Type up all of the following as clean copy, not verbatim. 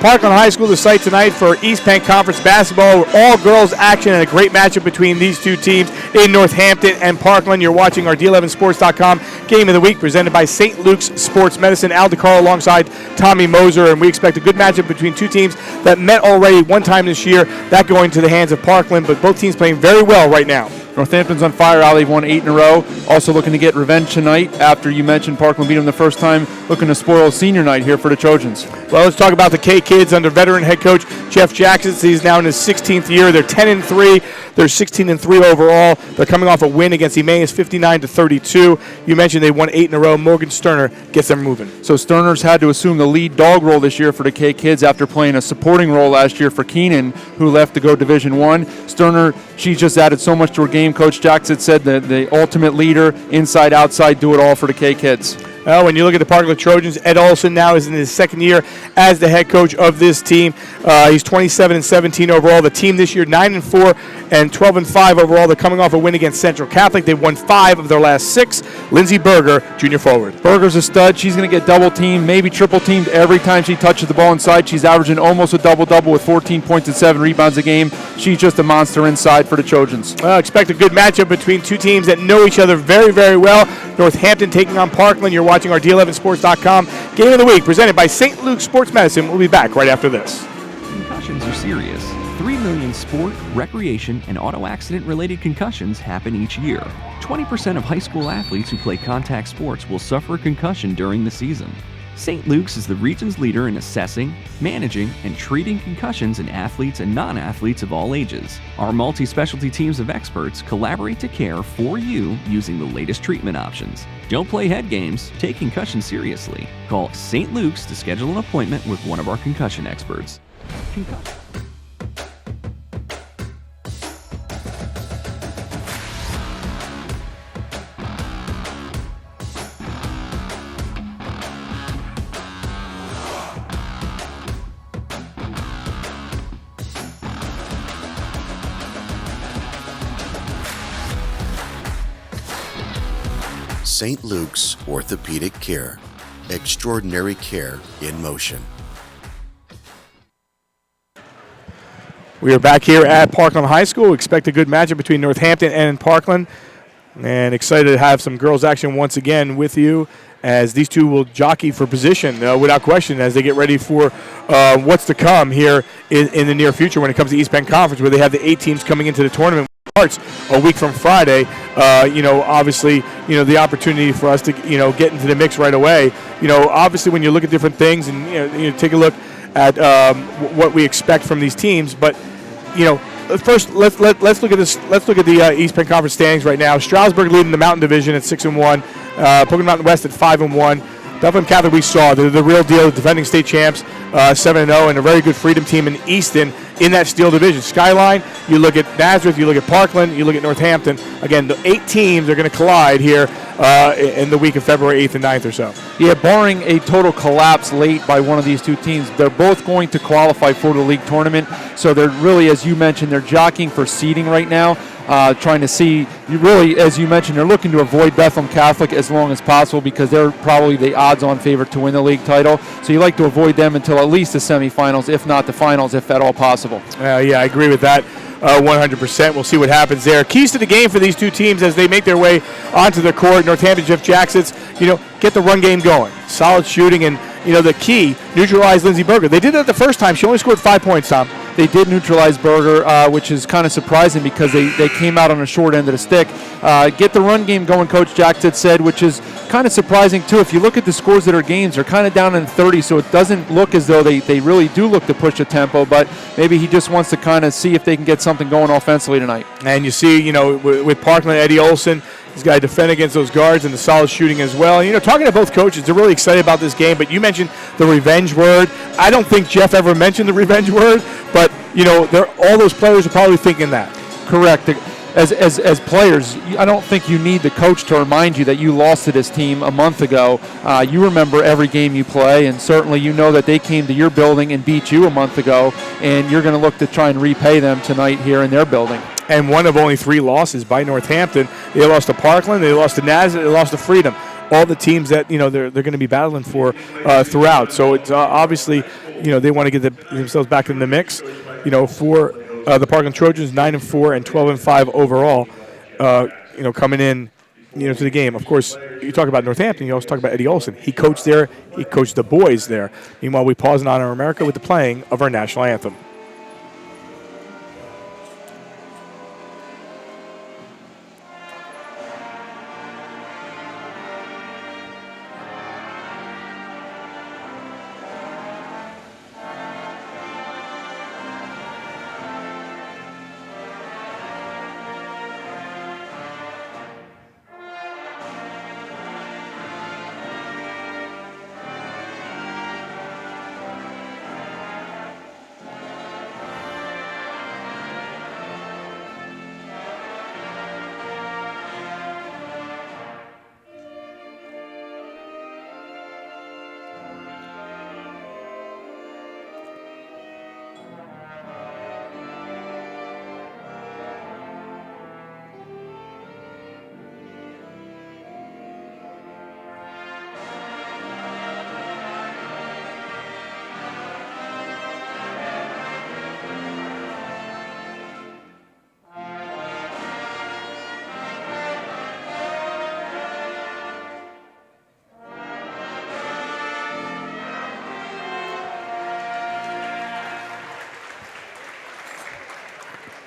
Parkland High School, the site tonight for East Penn Conference basketball. All girls action and a great matchup between these two teams in Northampton and Parkland. You're watching our D11Sports.com Game of the Week presented by St. Luke's Sports Medicine. Al DeCarlo alongside Tommy Moser, and we expect a good matchup between two teams that met already one time this year, that going to the hands of Parkland, but both teams playing very well right now. Northampton's on fire. They've won 8 in a row. Also looking to get revenge tonight after you mentioned Parkland beat them the first time, looking to spoil a senior night here for the Trojans. Well, let's talk about the K Kids under veteran head coach Jeff Jackson. He's now in his 16th year. They're 10-3. They're 16-3 overall. They're coming off a win against Emmaus 59-32. You mentioned they won 8 in a row. Morgan Sterner gets them moving. So Sterner's had to assume the lead dog role this year for the K Kids after playing a supporting role last year for Keenan, who left to go Division I. Sterner, she just added so much to her game. Coach Jackson said that the ultimate leader, inside, outside, do it all for the K Kids. When you look at the Parkland Trojans, Ed Olson now is in his second year as the head coach of this team. He's 27-17 overall. The team this year 9-4 and 12-5 overall. They're coming off a win against Central Catholic. They've won 5 of their last 6. Lindsey Berger, junior forward. Berger's a stud. She's going to get double teamed, maybe triple teamed every time she touches the ball inside. She's averaging almost a double-double with 14 points and 7 rebounds a game. She's just a monster inside for the Trojans. Expect a good matchup between two teams that know each other very, very well. Northampton taking on Parkland. You're watching our D11Sports.com Game of the Week presented by St. Luke's Sports Medicine. We'll be back right after this. Concussions are serious. 3 million sport, recreation, and auto accident-related concussions happen each year. 20% of high school athletes who play contact sports will suffer a concussion during the season. St. Luke's is the region's leader in assessing, managing, and treating concussions in athletes and non-athletes of all ages. Our multi-specialty teams of experts collaborate to care for you using the latest treatment options. Don't play head games, take concussion seriously. Call St. Luke's to schedule an appointment with one of our concussion experts. Concussion. St. Luke's Orthopedic Care. Extraordinary care in motion. We are back here at Parkland High School. Expect a good matchup between Northampton and Parkland. And excited to have some girls action once again with you as these two will jockey for position without question as they get ready for what's to come here in the near future when it comes to East Penn Conference, where they have the 8 teams coming into the tournament. Starts a week from Friday. Obviously, the opportunity for us to, get into the mix right away. Obviously, when you look at different things and you take a look at what we expect from these teams, but first let's look at this. Let's look at the East Penn Conference standings right now. Stroudsburg leading the Mountain Division at 6-1. Pocono Mountain West at 5-1. Bethlehem Catholic, we saw the real deal, the defending state champs, 7-0, and a very good Freedom team in Easton in that Steel Division. Skyline, you look at Nazareth, you look at Parkland, you look at Northampton. Again, the 8 teams are going to collide here in the week of February 8th and 9th or so. Yeah, barring a total collapse late by one of these two teams, they're both going to qualify for the league tournament. So they're really, as you mentioned, they're jockeying for seeding right now. Trying to see, as you mentioned, they're looking to avoid Bethlehem Catholic as long as possible because they're probably the odds-on favorite to win the league title. So you like to avoid them until at least the semifinals, if not the finals, if at all possible. Yeah, I agree with that 100%. We'll see what happens there. Keys to the game for these two teams as they make their way onto the court. Northampton, Jeff Jackson's, get the run game going. Solid shooting and, the key, neutralize Lindsey Berger. They did that the first time. She only scored 5 points, Tom. They did neutralize Berger, which is kind of surprising because they came out on the short end of the stick. Get the run game going, Coach Jackson said, which is kind of surprising, too. If you look at the scores of their games, they're kind of down in 30, so it doesn't look as though they really do look to push the tempo, but maybe he just wants to kind of see if they can get something going offensively tonight. And you see, with Parkland, Eddie Olson, he's got to defend against those guards and the solid shooting as well. Talking to both coaches, they're really excited about this game, but you mentioned the revenge word. I don't think Jeff ever mentioned the revenge word, but, all those players are probably thinking that. Correct. As players, I don't think you need the coach to remind you that you lost to this team a month ago. You remember every game you play, and certainly you know that they came to your building and beat you a month ago, and you're going to look to try and repay them tonight here in their building. And one of only 3 losses by Northampton. They lost to Parkland, they lost to Nazareth, they lost to Freedom. All the teams that they're going to be battling for throughout. So it's obviously they want to get themselves back in the mix. For the Parkland Trojans, 9-4 and 12-5 overall. Coming in, to the game. Of course, you talk about Northampton. You also talk about Eddie Olson. He coached there. He coached the boys there. Meanwhile, we pause in honor of America with the playing of our national anthem.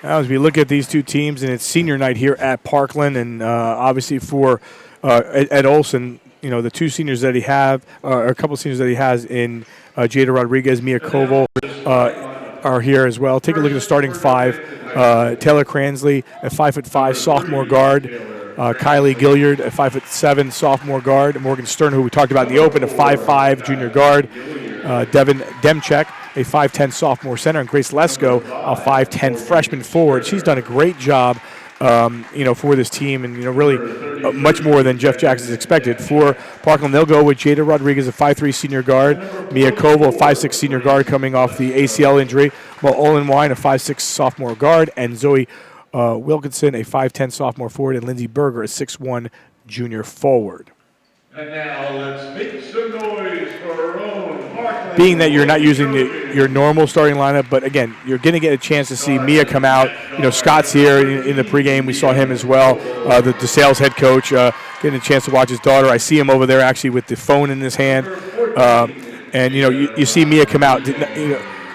Now, as we look at these two teams, and it's senior night here at Parkland, and obviously for Ed Olson, the two seniors that he have, or a couple of seniors that he has in Jada Rodriguez, Mia Koval are here as well. Take a look at the starting five. Taylor Cransley, a 5'5" sophomore guard. Kylie Gilliard, a 5'7" sophomore guard. Morgan Stern, who we talked about in the open, a 5'5" junior guard. Devin Demchek, a 5'10" sophomore center, and Grace Lesko, a 5'10" freshman forward. She's done a great job, for this team, and really much more than Jeff Jackson's expected. For Parkland, they'll go with Jada Rodriguez, a 5'3" senior guard, Mia Koval, a 5'6" senior guard coming off the ACL injury, while Olin Wine, a 5'6" sophomore guard, and Zoe Wilkinson, a 5'10" sophomore forward, and Lindsey Berger, a 6'1" junior forward. And now let's make some noise for our own Parkland. Being that you're not using your normal starting lineup, but again, you're going to get a chance to see Mia come out. Scott's here in the pregame. We saw him as well, the sales head coach, getting a chance to watch his daughter. I see him over there actually with the phone in his hand. And, you see Mia come out.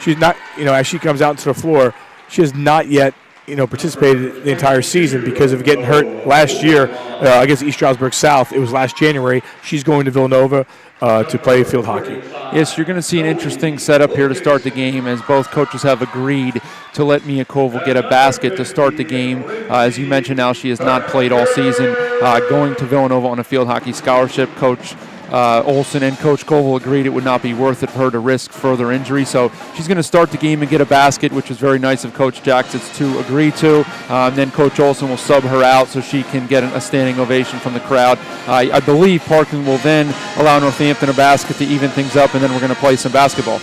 She's not, as she comes out into the floor, she has not yet participated the entire season because of getting hurt last year against East Stroudsburg South. It was last January. She's going to Villanova to play field hockey. Yes, you're going to see an interesting setup here to start the game, as both coaches have agreed to let Mia Koval get a basket to start the game. As you mentioned, now she has not played all season, going to Villanova on a field hockey scholarship. Coach Olson and Coach Koval agreed it would not be worth it for her to risk further injury. So she's going to start the game and get a basket, which was very nice of Coach Jackson to agree to. And then Coach Olson will sub her out so she can get a standing ovation from the crowd. I believe Parkland will then allow Northampton a basket to even things up, and then we're going to play some basketball.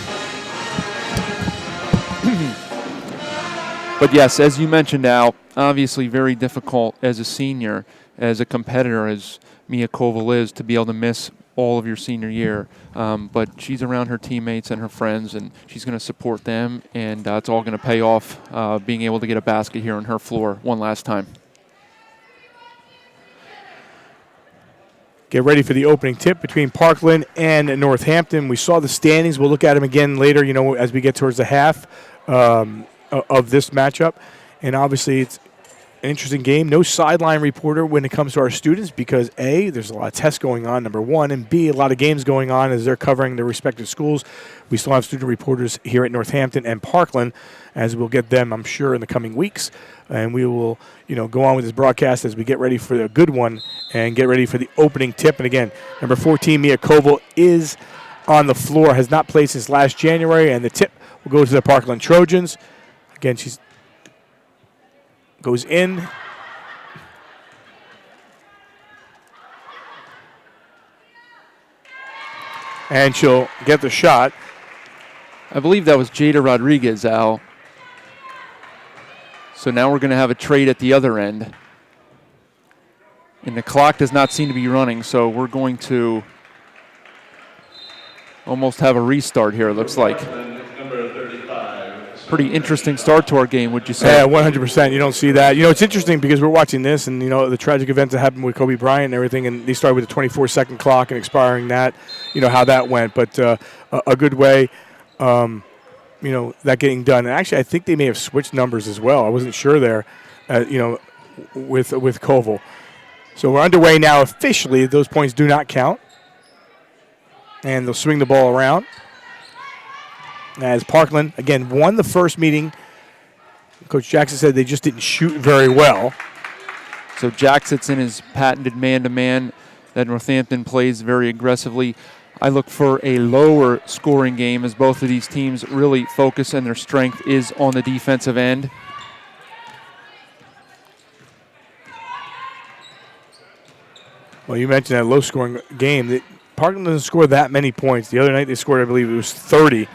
But yes, as you mentioned, Al, obviously very difficult as a senior, as a competitor, as Mia Koval is, to be able to miss all of your senior year, but she's around her teammates and her friends, and she's going to support them, and it's all going to pay off being able to get a basket here on her floor one last time. Get ready for the opening tip between Parkland and Northampton. We saw the standings. We'll look at them again later, as we get towards the half of this matchup, and obviously it's an interesting game. No sideline reporter when it comes to our students because, A, there's a lot of tests going on, number one, and B, a lot of games going on as they're covering their respective schools. We still have student reporters here at Northampton and Parkland, as we'll get them, I'm sure, in the coming weeks. And we will, go on with this broadcast as we get ready for a good one and get ready for the opening tip. And again, number 14, Mia Koval, is on the floor, has not played since last January, and the tip will go to the Parkland Trojans. Again, she's goes in. And she'll get the shot. I believe that was Jada Rodriguez, Al. So now we're going to have a trade at the other end. And the clock does not seem to be running, so we're going to almost have a restart here, it looks like. pretty interesting start to our game, would you say? Yeah, 100%. You don't see that. It's interesting because we're watching this, and the tragic events that happened with Kobe Bryant and everything, and they started with a 24-second clock and expiring that. How that went, but a good way. That getting done. And actually, I think they may have switched numbers as well. I wasn't sure there. With Koval. So we're underway now officially. Those points do not count, and they'll swing the ball around. As Parkland, again, won the first meeting. Coach Jackson said they just didn't shoot very well. So Jackson's in his patented man-to-man that Northampton plays very aggressively. I look for a lower scoring game as both of these teams really focus and their strength is on the defensive end. Well, you mentioned that low-scoring game. Parkland doesn't score that many points. The other night they scored, I believe it was 30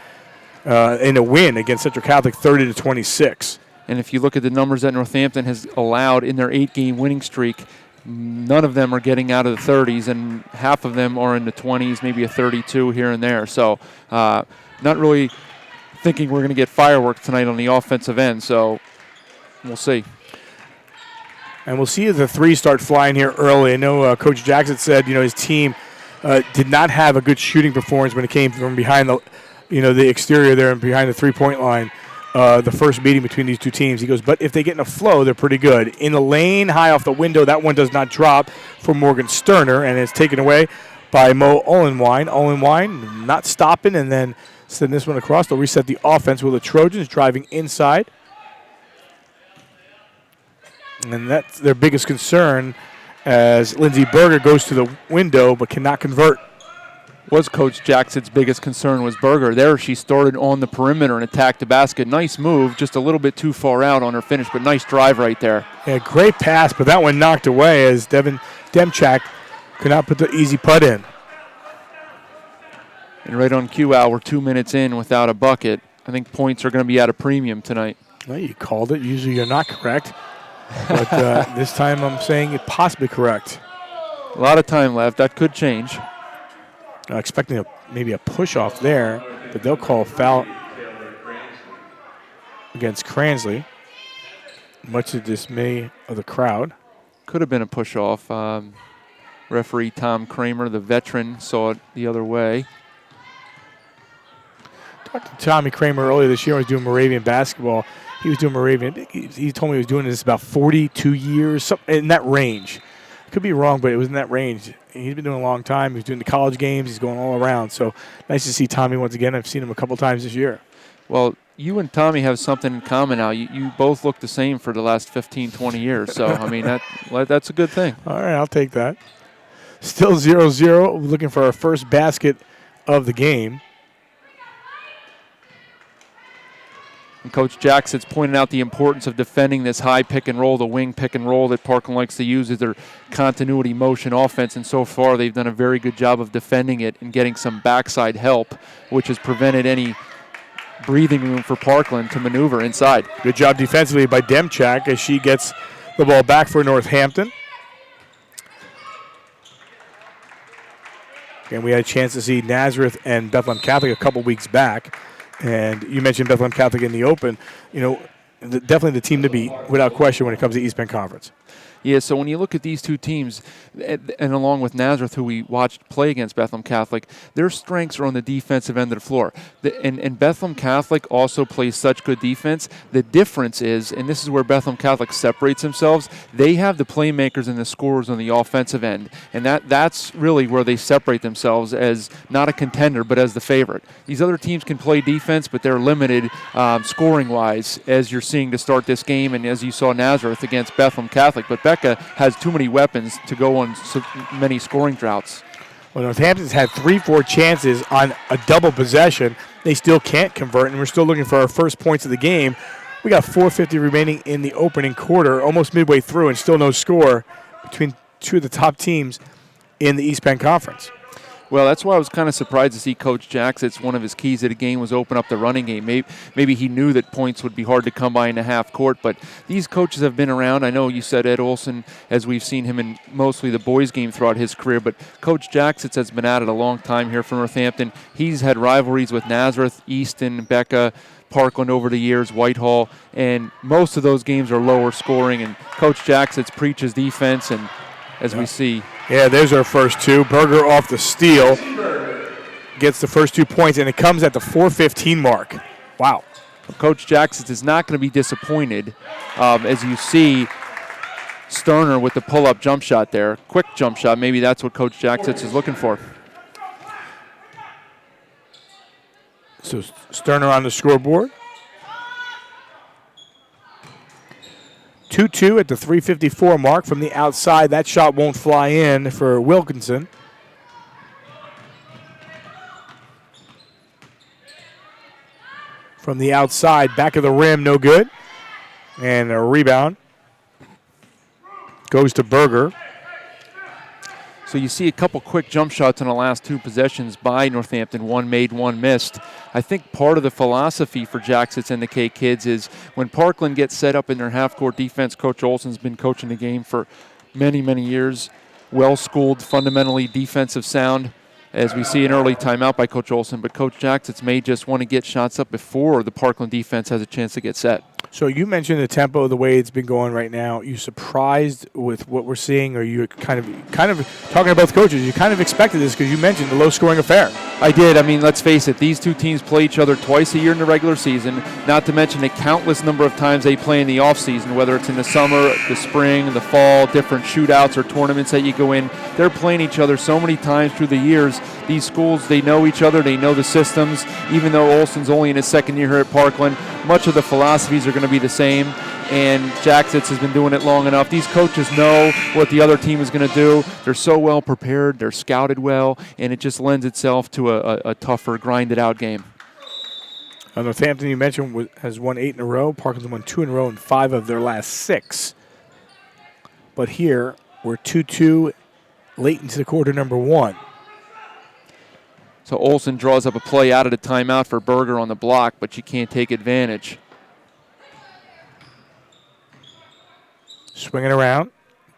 in a win against Central Catholic, 30-26. And if you look at the numbers that Northampton has allowed in their 8-game winning streak, none of them are getting out of the 30s, and half of them are in the 20s, maybe a 32 here and there. So not really thinking we're going to get fireworks tonight on the offensive end, so we'll see. And we'll see if the threes start flying here early. I know Coach Jackson said, his team did not have a good shooting performance when it came from behind the exterior there and behind the three-point line. The first meeting between these two teams. He goes, but if they get in a flow, they're pretty good. In the lane, high off the window, that one does not drop for Morgan Sterner, and it's taken away by Mo Olenwine. Olenwine not stopping, and then sending this one across. They'll reset the offense with the Trojans driving inside. And that's their biggest concern as Lindsey Berger goes to the window but cannot convert. Was Coach Jackson's biggest concern was Berger. There she started on the perimeter and attacked the basket. Nice move, just a little bit too far out on her finish, but nice drive right there. Yeah, great pass, but that one knocked away as Devin Demchak could not put the easy putt in. And right on cue, Al, we're 2 minutes in without a bucket. I think points are going to be at a premium tonight. Well, you called it. Usually you're not correct. But this time I'm saying it possibly correct. A lot of time left. That could change. Expecting maybe a push-off there, but they'll call a foul against Cransley, much to the dismay of the crowd. Could have been a push-off. Referee Tom Kramer, the veteran, saw it the other way. Talked to Tommy Kramer earlier this year. He was doing Moravian basketball. He was doing Moravian. He told me he was doing this about 42 years, in that range. Could be wrong, but it was in that range. He's been doing a long time. He's doing the college games. He's going all around. So nice to see Tommy once again. I've seen him a couple times this year. Well, you and Tommy have something in common now. You both look the same for the last 15, 20 years. So, I mean, that's a good thing. All right, I'll take that. Still 0-0. Looking for our first basket of the game. And Coach Jackson's pointed out the importance of defending this high pick and roll, the wing pick and roll that Parkland likes to use as their continuity motion offense. And so far, they've done a very good job of defending it and getting some backside help, which has prevented any breathing room for Parkland to maneuver inside. Good job defensively by Demchak as she gets the ball back for Northampton. And we had a chance to see Nazareth and Bethlehem Catholic a couple weeks back. And you mentioned Bethlehem Catholic in the open. Definitely the team to beat without question when it comes to East Bend Conference. Yeah, so when you look at these two teams, and along with Nazareth, who we watched play against Bethlehem Catholic, their strengths are on the defensive end of the floor. And Bethlehem Catholic also plays such good defense. The difference is, and this is where Bethlehem Catholic separates themselves, they have the playmakers and the scorers on the offensive end. And that's really where they separate themselves as not a contender, but as the favorite. These other teams can play defense, but they're limited scoring-wise, as you're seeing to start this game, and as you saw Nazareth against Bethlehem Catholic. But Becca has too many weapons to go on so many scoring droughts. Well, Northampton's had 3-4 chances on a double possession. They still can't convert, and we're still looking for our first points of the game. We got 4:50 remaining in the opening quarter, almost midway through, and still no score between two of the top teams in the East Bend Conference. Well, that's why I was kind of surprised to see Coach Jackson's one of his keys to the game was open up the running game. Maybe he knew that points would be hard to come by in the half court, but these coaches have been around. I know you said Ed Olson, as we've seen him in mostly the boys' game throughout his career, but Coach Jackson has been at it a long time here for Northampton. He's had rivalries with Nazareth, Easton, Becca, Parkland over the years, Whitehall, and most of those games are lower scoring, and Coach Jackson preaches defense, and as we see. Yeah, there's our first two. Berger off the steal. Gets the first 2 points, and it comes at the 4:15 mark. Wow. Coach Jackson is not going to be disappointed. As you see, Sterner with the pull-up jump shot there. Quick jump shot. Maybe that's what Coach Jackson is looking for. So Sterner on the scoreboard. 2-2 at the 3:54 mark from the outside. That shot won't fly in for Wilkinson. From the outside, back of the rim, no good. And a rebound goes to Berger. So you see a couple quick jump shots in the last 2 possessions by Northampton. One made, one missed. I think part of the philosophy for Jackson and the K-Kids is when Parkland gets set up in their half-court defense, Coach Olson's been coaching the game for many, many years. Well-schooled, fundamentally defensive sound, as we see an early timeout by Coach Olson. But Coach Jackson may just want to get shots up before the Parkland defense has a chance to get set. So you mentioned the tempo, the way it's been going right now. You surprised with what we're seeing, or you kind of talking to both coaches? You kind of expected this because you mentioned the low-scoring affair. I did. I mean, let's face it. These two teams play each other twice a year in the regular season. Not to mention the countless number of times they play in the off season, whether it's in the summer, the spring, the fall, different shootouts or tournaments that you go in. They're playing each other so many times through the years. These schools, they know each other. They know the systems. Even though Olson's only in his second year here at Parkland, much of the philosophies are going to be the same, and Jackson has been doing it long enough. These coaches know what the other team is going to do. They're so well prepared, they're scouted well, and it just lends itself to a tougher, grinded-out game. Northampton, you mentioned, has won 8 in a row. Parkland's won 2 in a row in 5 of their last 6. But here, we're 2-2 late into the quarter number 1. So Olson draws up a play out of the timeout for Berger on the block, but you can't take advantage. Swinging around,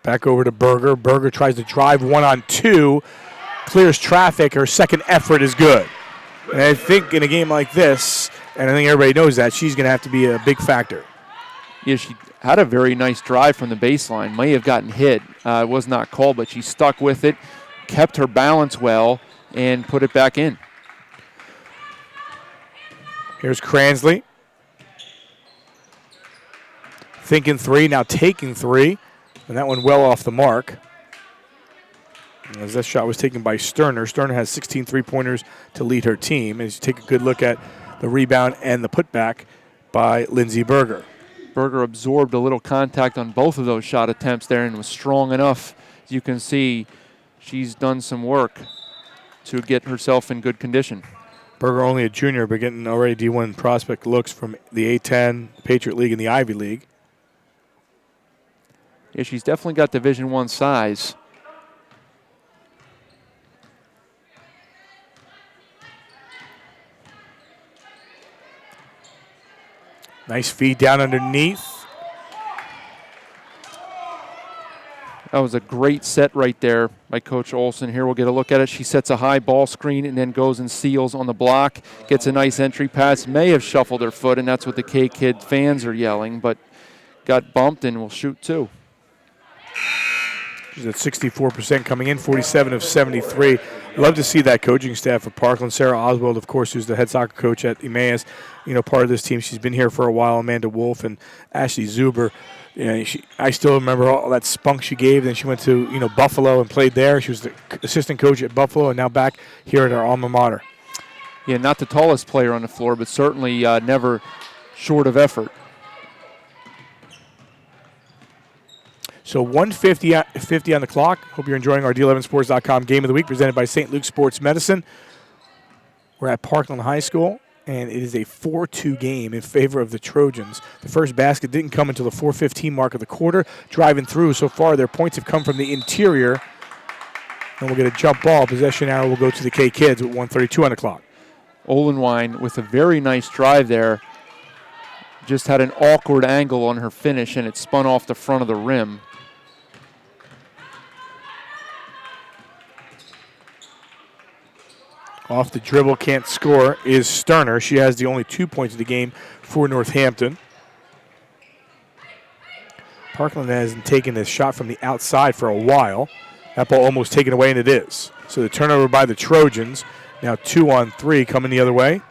back over to Berger. Berger tries to drive 1-on-2, clears traffic. Her second effort is good. And I think in a game like this, and I think everybody knows that, she's going to have to be a big factor. Yeah, she had a very nice drive from the baseline. May have gotten hit. It was not called, but she stuck with it, kept her balance well, and put it back in. Here's Cransley. Thinking 3, now taking 3. And that one well off the mark. As that shot was taken by Sterner. Sterner has 16 three-pointers to lead her team. As you take a good look at the rebound and the putback by Lindsay Berger. Berger absorbed a little contact on both of those shot attempts there and was strong enough. As you can see, she's done some work to get herself in good condition. Berger only a junior, but getting already D1 prospect looks from the A10, Patriot League, and the Ivy League. Yeah, she's definitely got Division I size. Nice feed down underneath. That was a great set right there by Coach Olson. Here we'll get a look at it. She sets a high ball screen and then goes and seals on the block. Gets a nice entry pass. May have shuffled her foot, and that's what the K-Kid fans are yelling, but got bumped and will shoot 2. She's at 64% coming in, 47 of 73. Love to see that coaching staff of Parkland. Sarah Oswald, of course, who's the head soccer coach at Emmaus, part of this team. She's been here for a while. Amanda Wolf and Ashley Zuber. I still remember all that spunk she gave. Then she went to Buffalo and played there. She was the assistant coach at Buffalo and now back here at our alma mater. Yeah, not the tallest player on the floor, but certainly never short of effort. So 1:50 on the clock. Hope you're enjoying our D11sports.com Game of the Week presented by St. Luke Sports Medicine. We're at Parkland High School, and it is a 4-2 game in favor of the Trojans. The first basket didn't come until the 4:15 mark of the quarter. Driving through so far, their points have come from the interior And we'll get a jump ball. Possession arrow will go to the K Kids with 1:32 on the clock. Olenwine with a very nice drive there. Just had an awkward angle on her finish, and it spun off the front of the rim. Off the dribble, can't score, is Sterner. She has the only 2 points of the game for Northampton. Parkland hasn't taken this shot from the outside for a while. That ball almost taken away, and it is. So the turnover by the Trojans. Now 2-on-3 coming the other way.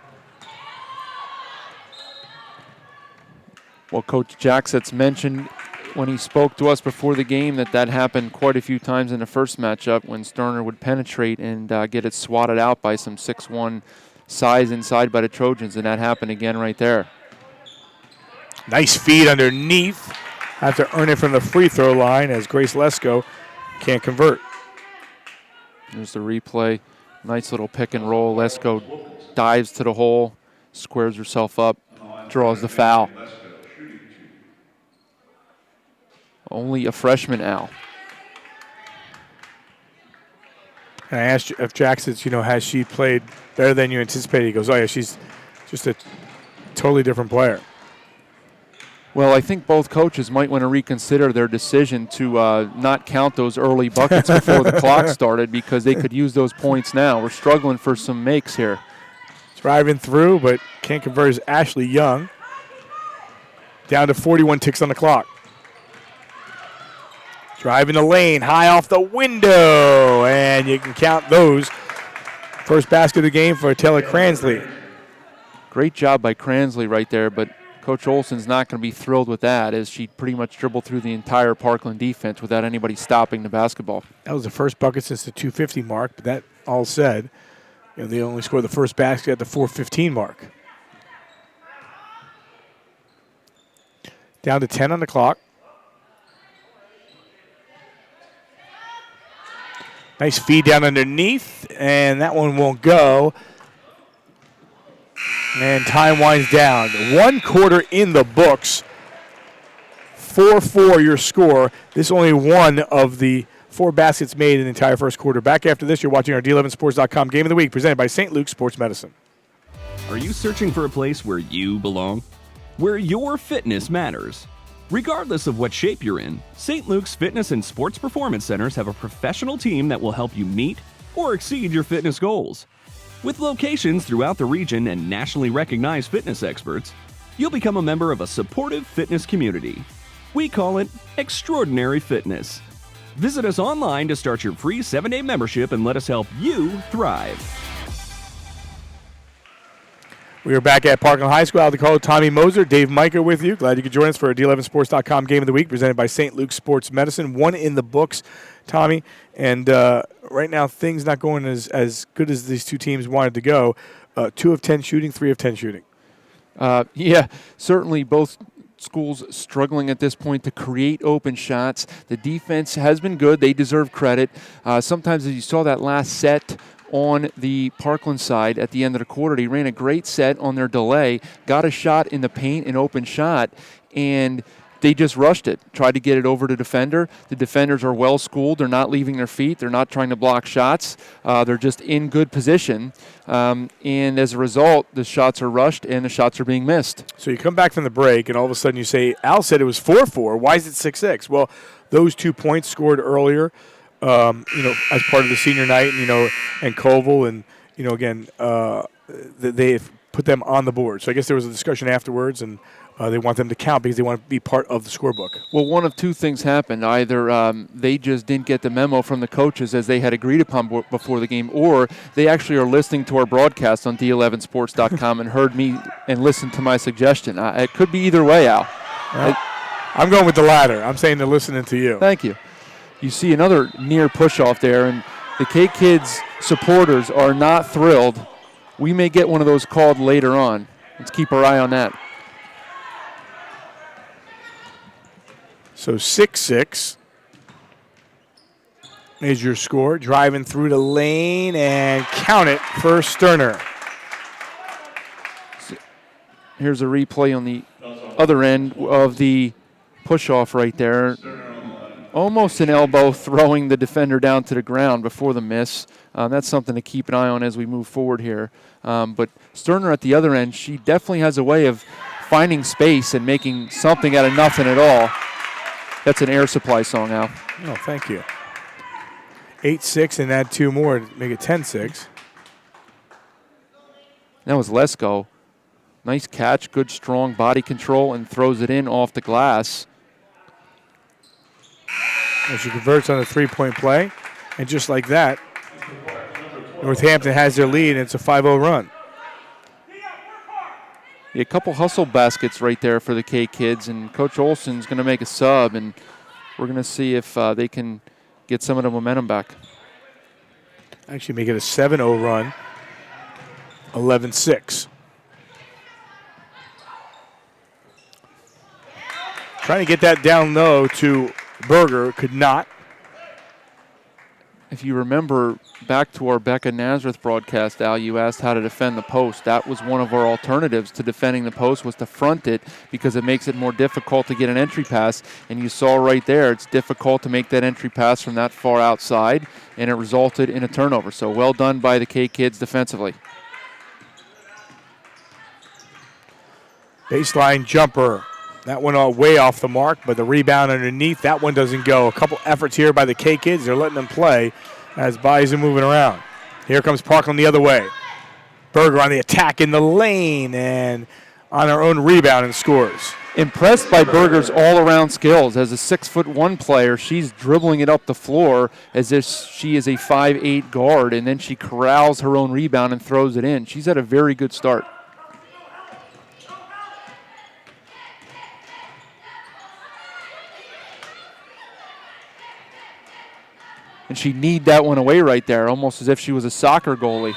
Well, Coach Jacksets mentioned when he spoke to us before the game that happened quite a few times in the first matchup when Sterner would penetrate and get it swatted out by some 6'1" size inside by the Trojans, and that happened again right there. Nice feed underneath. Have to earn it from the free throw line as Grace Lesko can't convert. There's the replay. Nice little pick and roll. Lesko dives to the hole, squares herself up, draws the foul. Only a freshman, Al. And I asked if Jackson's, has she played better than you anticipated? He goes, oh, yeah, she's just a totally different player. Well, I think both coaches might want to reconsider their decision to not count those early buckets before the clock started because they could use those points now. We're struggling for some makes here. Driving through, but can't convert is Ashley Young. Down to 41 ticks on the clock. Driving the lane, high off the window, and you can count those. First basket of the game for Taylor Cransley. Great job by Cransley right there, but Coach Olson's not going to be thrilled with that as she pretty much dribbled through the entire Parkland defense without anybody stopping the basketball. That was the first bucket since the 2:50 mark, but that all said, they only scored the first basket at the 4:15 mark. Down to 10 on the clock. Nice feed down underneath, and that one won't go. And time winds down. 1 quarter in the books. 4-4 your score. This is only one of the 4 baskets made in the entire first quarter. Back after this, you're watching our D11Sports.com Game of the Week presented by St. Luke's Sports Medicine. Are you searching for a place where you belong? Where your fitness matters? Regardless of what shape you're in, St. Luke's Fitness and Sports Performance Centers have a professional team that will help you meet or exceed your fitness goals. With locations throughout the region and nationally recognized fitness experts, you'll become a member of a supportive fitness community. We call it Extraordinary Fitness. Visit us online to start your free 7-day membership and let us help you thrive. We are back at Parkland High School. Alden Carlo, Tommy Moser, Dave Micah with you. Glad you could join us for our D11Sports.com Game of the Week presented by St. Luke's Sports Medicine. 1 in the books, Tommy. And right now, things not going as good as these two teams wanted to go. 2 of 10 shooting, 3 of 10 shooting. Yeah, certainly both schools struggling at this point to create open shots. The defense has been good. They deserve credit. Sometimes as you saw that last set on the Parkland side at the end of the quarter, they ran a great set on their delay, got a shot in the paint, an open shot, and they just rushed it, tried to get it over to defender. The defenders are well schooled. They're not leaving their feet. They're not trying to block shots. They're just in good position. And as a result, the shots are rushed and the shots are being missed. So you come back from the break and all of a sudden you say, Al said it was 4-4. Why is it 6-6? Well, those 2 points scored earlier, as part of the senior night, and Koval and, again, they've put them on the board. So I guess there was a discussion afterwards, and they want them to count because they want to be part of the scorebook. Well, one of 2 things happened. Either they just didn't get the memo from the coaches as they had agreed upon before the game, or they actually are listening to our broadcast on D11Sports.com and heard me and listened to my suggestion. It could be either way, Al. Well, I'm going with the latter. I'm saying they're listening to you. Thank you. You see another near push-off there, and the K-Kids supporters are not thrilled. We may get one of those called later on. Let's keep our eye on that. So 6-6 is your score. Driving through the lane and count it for Sterner. Here's a replay on the other end of the push-off right there. almost an elbow throwing the defender down to the ground before the miss. That's something to keep an eye on as we move forward here. But Sterner at the other end, she definitely has a way of finding space and making something out of nothing at all. That's an Air Supply song, Al. Oh, thank you. 8-6 and add 2 more to make it 10-6. That was Lesko. Nice catch, good strong body control, and throws it in off the glass. And she converts on a 3-point play. And just like that, Northampton has their lead, and it's a 5-0 run. A couple hustle baskets right there for the K kids, and Coach Olson's going to make a sub, and we're going to see if they can get some of the momentum back. Actually make it a 7-0 run, 11-6. Trying to get that down low to Berger, could not. If you remember back to our Becca Nazareth broadcast, Al, you asked how to defend the post. That was one of our alternatives to defending the post, was to front it because it makes it more difficult to get an entry pass. And you saw right there, it's difficult to make that entry pass from that far outside, and it resulted in a turnover. So well done by the K kids defensively. Baseline jumper. That one way off the mark, but the rebound underneath, that one doesn't go. A couple efforts here by the K kids. They're letting them play as Bayes are moving around. Here comes Parkland the other way. Berger on the attack in the lane and on her own rebound and scores. Impressed by Berger's all-around skills. As a 6'1" player, she's dribbling it up the floor as if she is a 5'8" guard, and then she corrals her own rebound and throws it in. She's had a very good start. And she kneed that one away right there, almost as if she was a soccer goalie.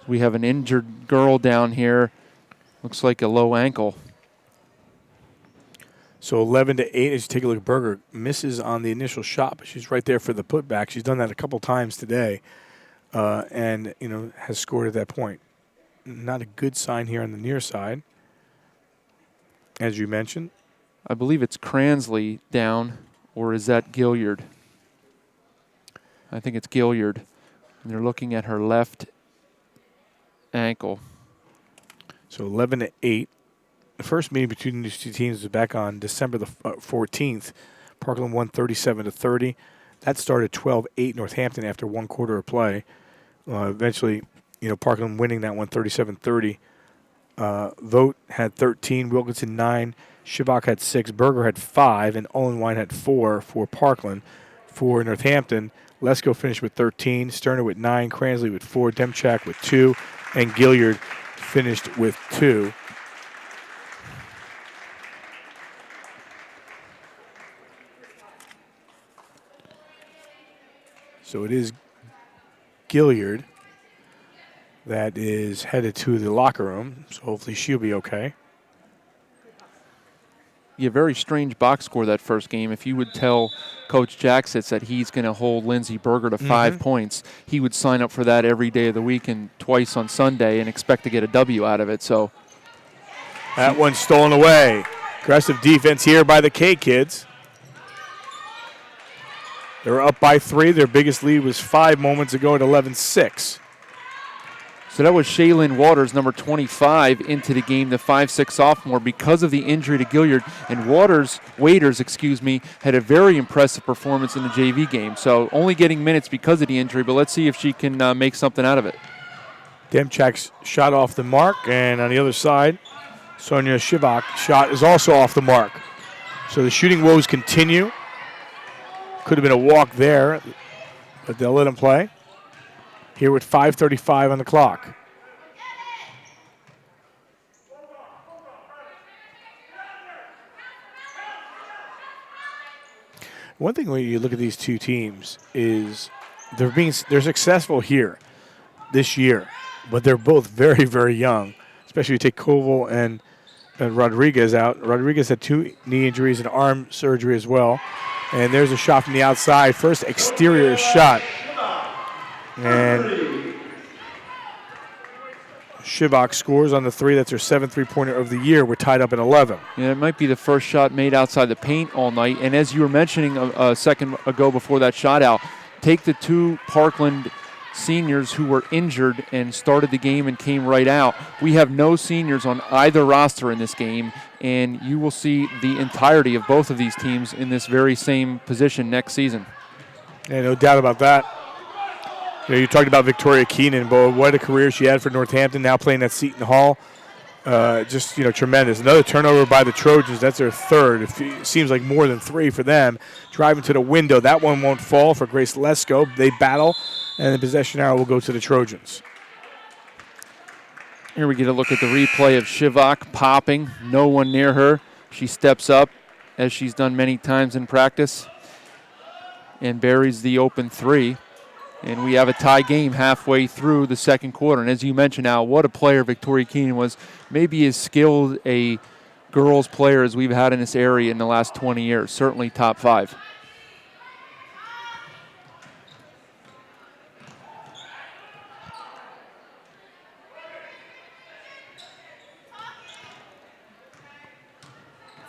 We have an injured girl down here. Looks like a low ankle. So 11-8 as you take a look at Berger. Misses on the initial shot, but she's right there for the putback. She's done that a couple times today and, has scored at that point. Not a good sign here on the near side, as you mentioned. I believe it's Cransley down, or is that Gilliard? I think it's Gilliard. And they're looking at her left ankle. So 11-8. The first meeting between these two teams was back on December the 14th. Parkland won 37-30. That started 12-8 Northampton after 1 quarter of play. Eventually, Parkland winning that one 37-30. Vogt had 13, Wilkinson 9, Shivak had 6, Berger had 5, and Olenwine had 4 for Parkland. For Northampton, Lesko finished with 13, Sterner with 9, Cransley with 4, Demchak with 2, and Gilliard finished with 2. So it is Gilliard that is headed to the locker room, so hopefully she'll be okay. Yeah, very strange box score that first game. If you would tell Coach Jacksitz that he's going to hold Lindsay Berger to 5 points, he would sign up for that every day of the week and twice on Sunday and expect to get a W out of it. So that one's stolen away. Aggressive defense here by the K kids. They're up by 3. Their biggest lead was 5 moments ago at 11-6. So that was Shaylin Waters, number 25, into the game, the 5'6" sophomore, because of the injury to Gilliard. And Waiters, had a very impressive performance in the JV game. So only getting minutes because of the injury, but let's see if she can make something out of it. Demchak's shot off the mark, and on the other side, Sonia Shivak's shot is also off the mark. So the shooting woes continue. Could have been a walk there, but they'll let him play. Here with 5:35 on the clock. One thing when you look at these two teams is they're successful here this year, but they're both very, very young, especially if you take Koval and Rodriguez out. Rodriguez had 2 knee injuries and arm surgery as well. And there's a shot from the outside. First exterior shot. And Shivak scores on the three. That's her 7th three-pointer of the year. We're tied up at 11. Yeah, it might be the first shot made outside the paint all night. And as you were mentioning a second ago before that shot out, take the 2 Parkland seniors who were injured and started the game and came right out. We have no seniors on either roster in this game, and you will see the entirety of both of these teams in this very same position next season. Yeah, no doubt about that. You talked about Victoria Keenan, but what a career she had for Northampton, now playing at Seton Hall. Just, tremendous. Another turnover by the Trojans. That's their 3rd. It seems like more than 3 for them. Driving to the window. That one won't fall for Grace Lesko. They battle, and the possession arrow will go to the Trojans. Here we get a look at the replay of Shivak popping. No one near her. She steps up, as she's done many times in practice, and buries the open 3. And we have a tie game halfway through the second quarter. And as you mentioned, Al, what a player Victoria Keenan was. Maybe as skilled a girls player as we've had in this area in the last 20 years. Certainly top 5.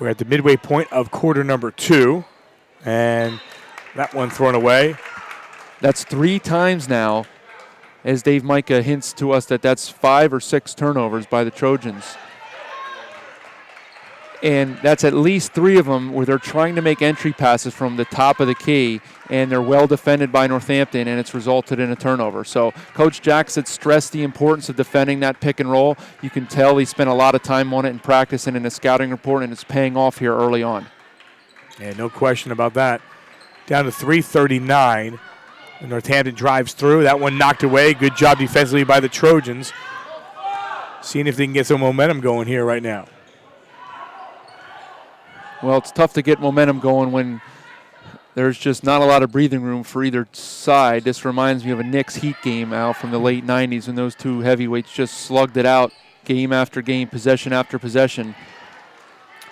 We're at the midway point of quarter number 2. And that one thrown away. That's 3 times now, as Dave Micah hints to us that that's 5 or 6 turnovers by the Trojans. And that's at least 3 of them where they're trying to make entry passes from the top of the key, and they're well defended by Northampton, and it's resulted in a turnover. So Coach Jackson stressed the importance of defending that pick and roll. You can tell he spent a lot of time on it in practice and in the scouting report, and it's paying off here early on. Yeah, no question about that. Down to 3:39. Northampton drives through. That one knocked away. Good job defensively by the Trojans. Seeing if they can get some momentum going here right now. Well, it's tough to get momentum going when there's just not a lot of breathing room for either side. This reminds me of a Knicks Heat game out from the late 90s when those 2 heavyweights just slugged it out game after game, possession after possession.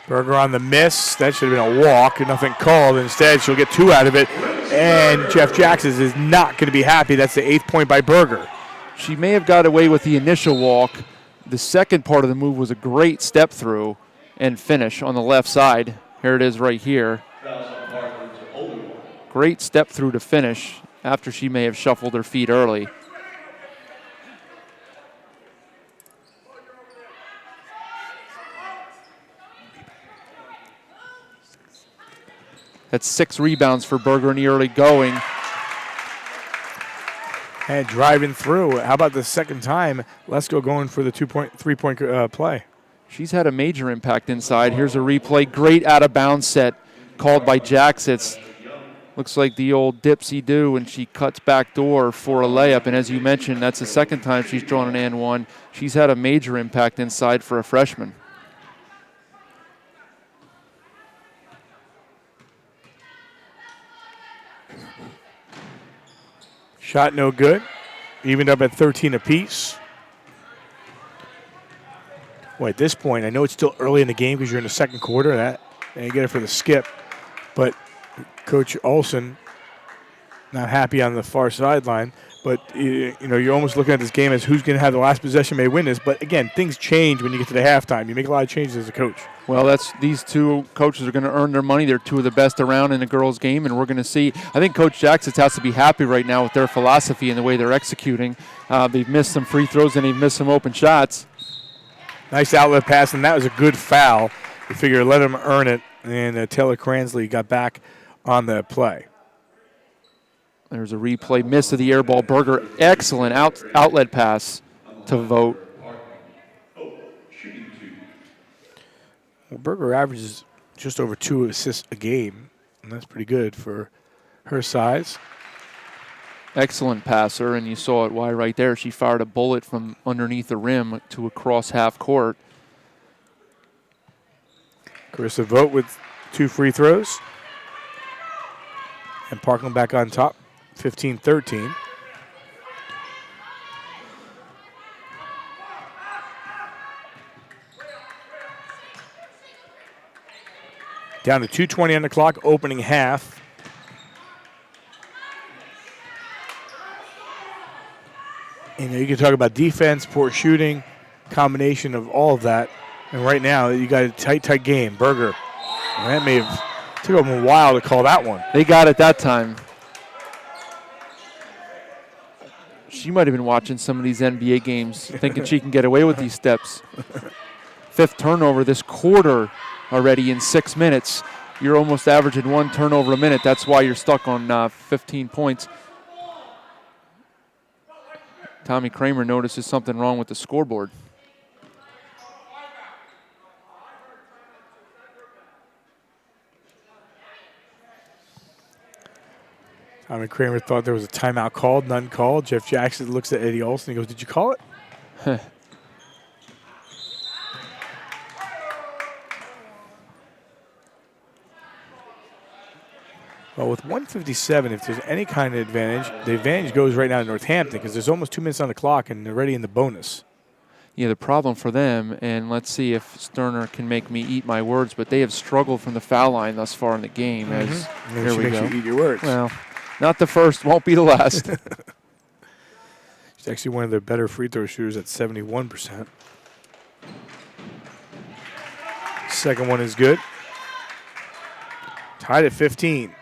Berger on the miss. That should have been a walk. Nothing called. Instead, she'll get 2 out of it. And Jeff Jackson is not going to be happy. That's the 8th point by Berger. She may have got away with the initial walk. The second part of the move was a great step through and finish on the left side. Here it is right here. Great step through to finish after she may have shuffled her feet early. That's 6 rebounds for Berger in the early going. And driving through. How about the second time? Let's go going for the 3-point play. She's had a major impact inside. Here's a replay. Great out-of-bounds set called by Jaxitz. Looks like the old dipsy-do, and she cuts back door for a layup. And as you mentioned, that's the second time she's drawn an and one. She's had a major impact inside for a freshman. Shot no good. Evened up at 13 apiece. Boy, at this point, I know it's still early in the game because you're in the second quarter. And you get it for the skip. But Coach Olson not happy on the far sideline. But, you're almost looking at this game as who's going to have the last possession may win this. But, again, things change when you get to the halftime. You make a lot of changes as a coach. Well, these 2 coaches are going to earn their money. They're 2 of the best around in the girls' game, and we're going to see. I think Coach Jackson has to be happy right now with their philosophy and the way they're executing. They've missed some free throws and they've missed some open shots. Nice outlet pass, and that was a good foul. You figure let them earn it, and Taylor Cransley got back on the play. There's a replay, miss of the air ball. Berger, excellent outlet pass to Vogt. Well, Berger averages just over 2 assists a game, and that's pretty good for her size. Excellent passer, and you saw it why right there. She fired a bullet from underneath the rim to across half court. Carissa Vogt with 2 free throws. And Parkland back on top, 15-13. Down to 2:20 on the clock, opening half. And you can talk about defense, poor shooting. combination of all of that. And right now, you got a tight game. Berger. And that may have took them a while to call that one. They got it that time. She might have been watching some of these NBA games thinking she can get away with these steps. 5th turnover this quarter already in 6 minutes. You're almost averaging 1 turnover a minute. That's why you're stuck on 15 points. Tommy Kramer notices something wrong with the scoreboard. Tommy Kramer thought there was a timeout called, none called. Jeff Jackson looks at Eddie Olson and goes, "Did you call it?" Well, with 1:57, if there's any kind of advantage, the advantage goes right now to Northampton because there's almost 2 minutes on the clock and they're already in the bonus. Yeah, the problem for them, and let's see if Sterner can make me eat my words, but they have struggled from the foul line thus far in the game. As here we go. You eat your words. Well, not the first, won't be the last. She's actually one of the better free throw shooters at 71%. Second one is good. Tied at 15.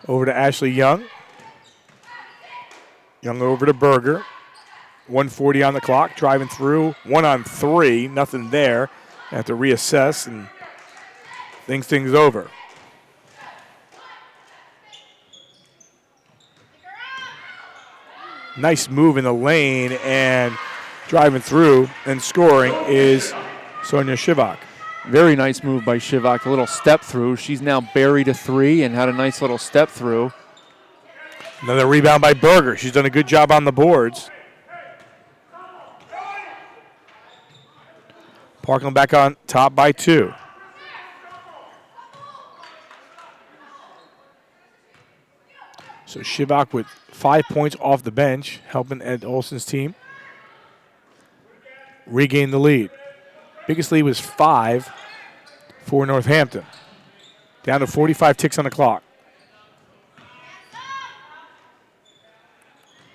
Over to Ashley Young. Young over to Berger. 1:40 on the clock, driving through. 1 on 3, nothing there. Have to reassess and think things over. Nice move in the lane and driving through and scoring is Sonia Shivak. Very nice move by Shivak, a little step through. She's now buried a 3 and had a nice little step through. Another rebound by Berger. She's done a good job on the boards. Parkland back on top by 2. So Shivak with 5 points off the bench, helping Ed Olson's team regain the lead. Biggest lead was 5 for Northampton. Down to 45 ticks on the clock.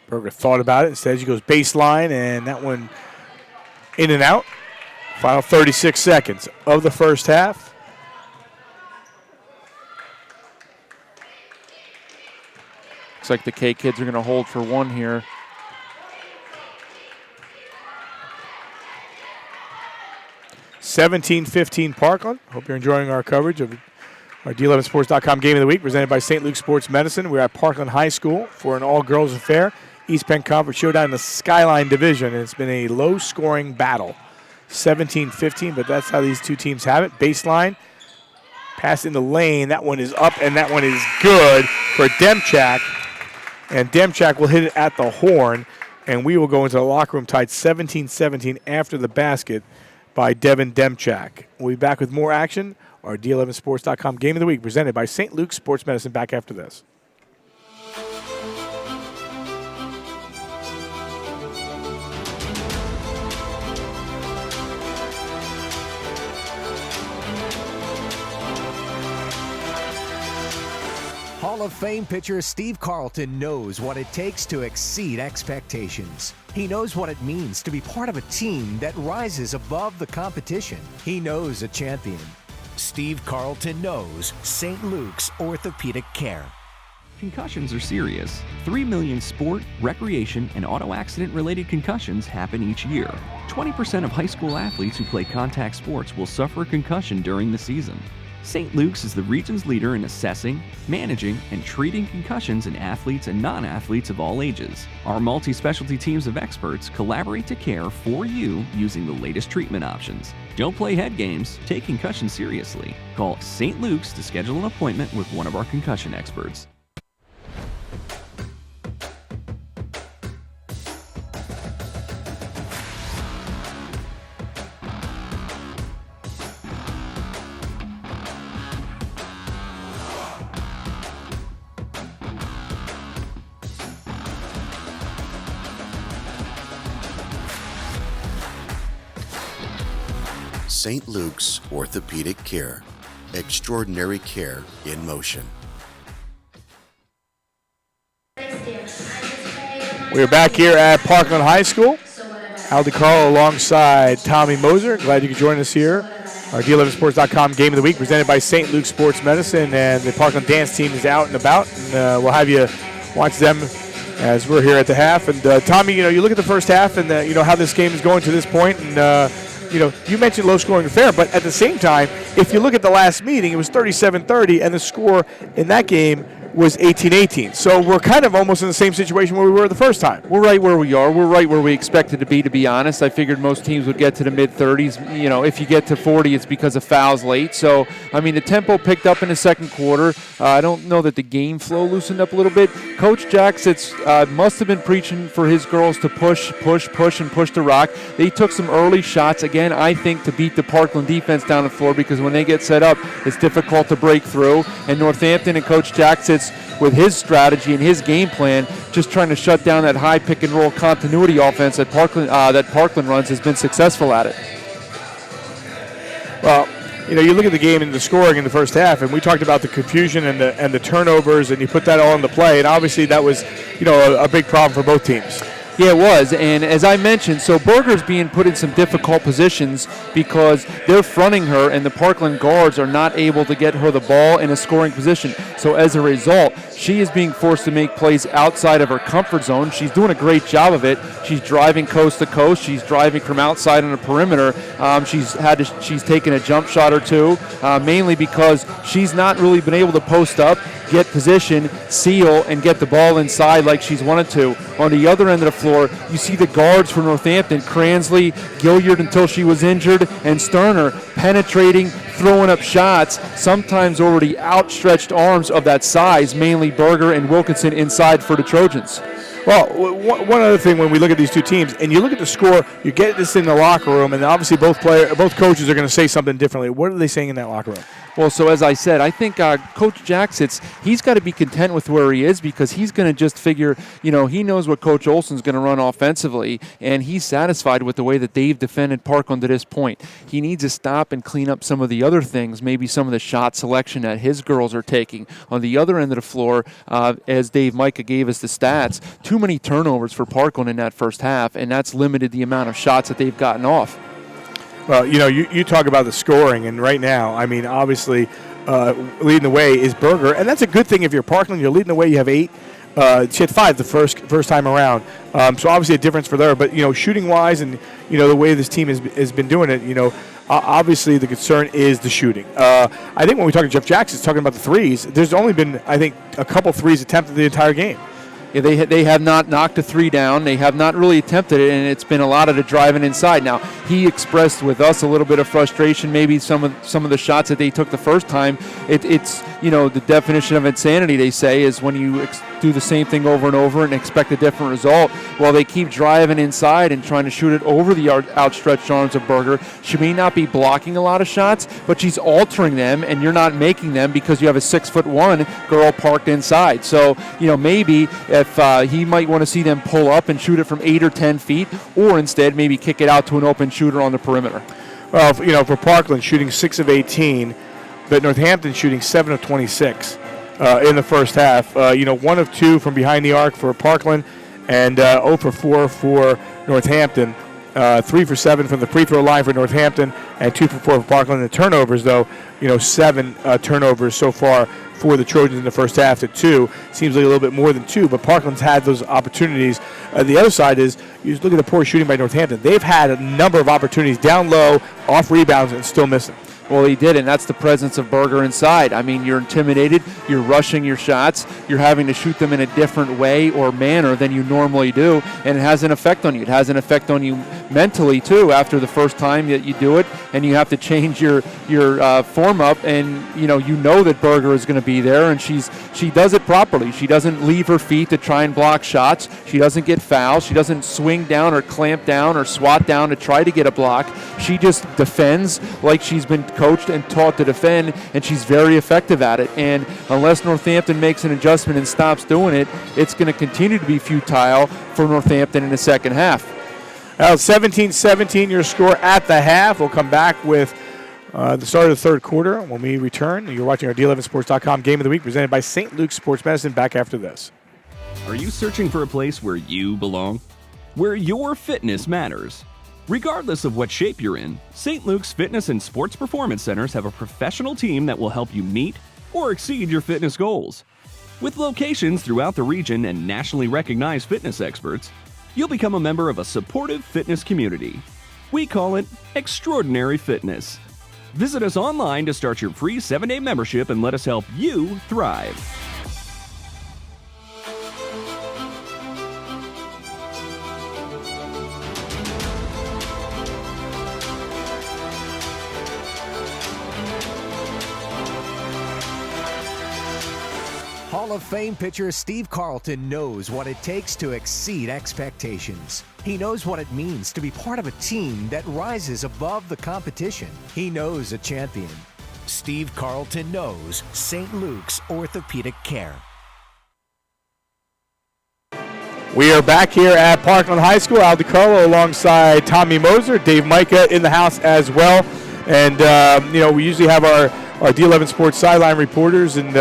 Berger thought about it. Instead, she goes baseline, and that one in and out. Final 36 seconds of the first half. Looks like the K kids are going to hold for 1 here. (17-15) Parkland. Hope you're enjoying our coverage of our D11Sports.com Game of the Week, presented by St. Luke's Sports Medicine. We're at Parkland High School for an all-girls affair. East Penn Conference Showdown in the Skyline Division, and it's been a low-scoring battle. 17-15, but that's how these two teams have it. Baseline, pass in the lane. That one is up, and that one is good for Demchak. And Demchak will hit it at the horn, and we will go into the locker room tied 17-17 after the basket by Devin Demchak. We'll be back with more action. Our D11Sports.com Game of the Week, presented by St. Luke's Sports Medicine, back after this. Hall of Fame pitcher Steve Carlton knows what it takes to exceed expectations. He knows what it means to be part of a team that rises above the competition. He knows a champion. Steve Carlton knows St. Luke's Orthopedic Care. Concussions are serious. 3 million sport, recreation, and auto accident-related concussions happen each year. 20% of high school athletes who play contact sports will suffer a concussion during the season. St. Luke's is the region's leader in assessing, managing, and treating concussions in athletes and non-athletes of all ages. Our multi-specialty teams of experts collaborate to care for you using the latest treatment options. Don't play head games, take concussion seriously. Call St. Luke's to schedule an appointment with one of our concussion experts. St. Luke's Orthopedic Care. Extraordinary care in motion. We're back here at Parkland High School. Al DeCarlo alongside Tommy Moser. Glad you could join us here. Our D11Sports.com Game of the Week presented by St. Luke's Sports Medicine, and the Parkland dance team is out and about, and we'll have you watch them as we're here at the half. And Tommy, you look at the first half and how this game is going to this point, and you mentioned low-scoring affair, but at the same time, if you look at the last meeting, it was 37-30, and the score in that game was 18-18. So we're kind of almost in the same situation where we were the first time. We're right where we are. We're right where we expected to be honest. I figured most teams would get to the mid-30s. If you get to 40, it's because of fouls late. So, the tempo picked up in the second quarter. I don't know that the game flow loosened up a little bit. Coach Jacksitz must have been preaching for his girls to push, and push the rock. They took some early shots, again, I think, to beat the Parkland defense down the floor, because when they get set up, it's difficult to break through. And Northampton and Coach Jacksitz, with his strategy and his game plan, just trying to shut down that high pick-and-roll continuity offense that Parkland runs, has been successful at it. Well, you look at the game and the scoring in the first half, and we talked about the confusion and the turnovers, and you put that all into play, and obviously that was, a big problem for both teams. Yeah, it was, and as I mentioned, so Berger's being put in some difficult positions because they're fronting her, and the Parkland guards are not able to get her the ball in a scoring position. So as a result, she is being forced to make plays outside of her comfort zone. She's doing a great job of it. She's driving coast to coast. She's driving from outside on the perimeter. She's taken a jump shot or two, mainly because she's not really been able to post up, get position, seal, and get the ball inside like she's wanted to. On the other end of the floor, you see the guards for Northampton, Cransley, Gilliard until she was injured, and Sterner penetrating, throwing up shots, sometimes over the outstretched arms of that size, mainly Berger and Wilkinson inside for the Trojans. Well, one other thing when we look at these two teams, and you look at the score, you get this in the locker room, and obviously both coaches are going to say something differently. What are they saying in that locker room? Well, so as I said, I think Coach Jacksitz, he's got to be content with where he is, because he's going to just figure, he knows what Coach Olson's going to run offensively, and he's satisfied with the way that they've defended Parkland to this point. He needs to stop and clean up some of the other things, maybe some of the shot selection that his girls are taking. On the other end of the floor, as Dave Micah gave us the stats, too many turnovers for Parkland in that first half, and that's limited the amount of shots that they've gotten off. Well, you talk about the scoring, and right now, obviously, leading the way is Berger, and that's a good thing if you're Parkland. You're leading the way. You have 8. She had 5 the first time around, so obviously a difference for there. But shooting-wise, and the way this team has been doing it, obviously the concern is the shooting. I think when we talk to Jeff Jackson, talking about the threes, there's only been, I think, a couple threes attempted the entire game. Yeah, they have not knocked a 3 down. They have not really attempted it, and it's been a lot of the driving inside. Now, he expressed with us a little bit of frustration, maybe some of the shots that they took the first time. It's the definition of insanity, they say, is when you do the same thing over and over and expect a different result. Well, they keep driving inside and trying to shoot it over the outstretched arms of Berger. She may not be blocking a lot of shots, but she's altering them, and you're not making them because you have a 6'1" girl parked inside. So, maybe if he might want to see them pull up and shoot it from 8 or 10 feet, or instead maybe kick it out to an open shooter on the perimeter. Well, for Parkland, shooting 6 of 18, but Northampton shooting 7 of 26 in the first half. 1 of 2 from behind the arc for Parkland, and 0 for 4 for Northampton. 3 for 7 from the free throw line for Northampton, and 2 for 4 for Parkland. The turnovers, though, 7 turnovers so far for the Trojans in the first half to 2. Seems like a little bit more than 2, but Parkland's had those opportunities. The other side is, you just look at the poor shooting by Northampton. They've had a number of opportunities down low, off rebounds, and still missing. Well, he did, and that's the presence of Berger inside. You're intimidated, you're rushing your shots, you're having to shoot them in a different way or manner than you normally do, and it has an effect on you. It has an effect on you mentally, too, after the first time that you do it, and you have to change your form up, and you know that Berger is going to be there, and she does it properly. She doesn't leave her feet to try and block shots. She doesn't get fouled. She doesn't swing down or clamp down or swat down to try to get a block. She just defends like she's been coached and taught to defend, and she's very effective at it. And unless Northampton makes an adjustment and stops doing it, it's going to continue to be futile for Northampton in the second half. 17-17 your score at the half. We'll come back with The start of the third quarter. When we return, you're watching our D11Sports.com Game of the Week presented by St. Luke's Sports Medicine. Back after this. Are you searching for a place where you belong? Where your fitness matters? Regardless of what shape you're in, St. Luke's Fitness and Sports Performance Centers have a professional team that will help you meet or exceed your fitness goals. With locations throughout the region and nationally recognized fitness experts, you'll become a member of a supportive fitness community. We call it Extraordinary Fitness. Visit us online to start your free 7-day membership and let us help you thrive. Hall of Fame pitcher Steve Carlton knows what it takes to exceed expectations. He knows what it means to be part of a team that rises above the competition. He knows a champion. Steve Carlton knows St. Luke's Orthopedic Care. We are back here at Parkland High School. Al DiCarlo alongside Tommy Moser, Dave Micah in the house as well. And, we usually have our D11 Sports sideline reporters. And,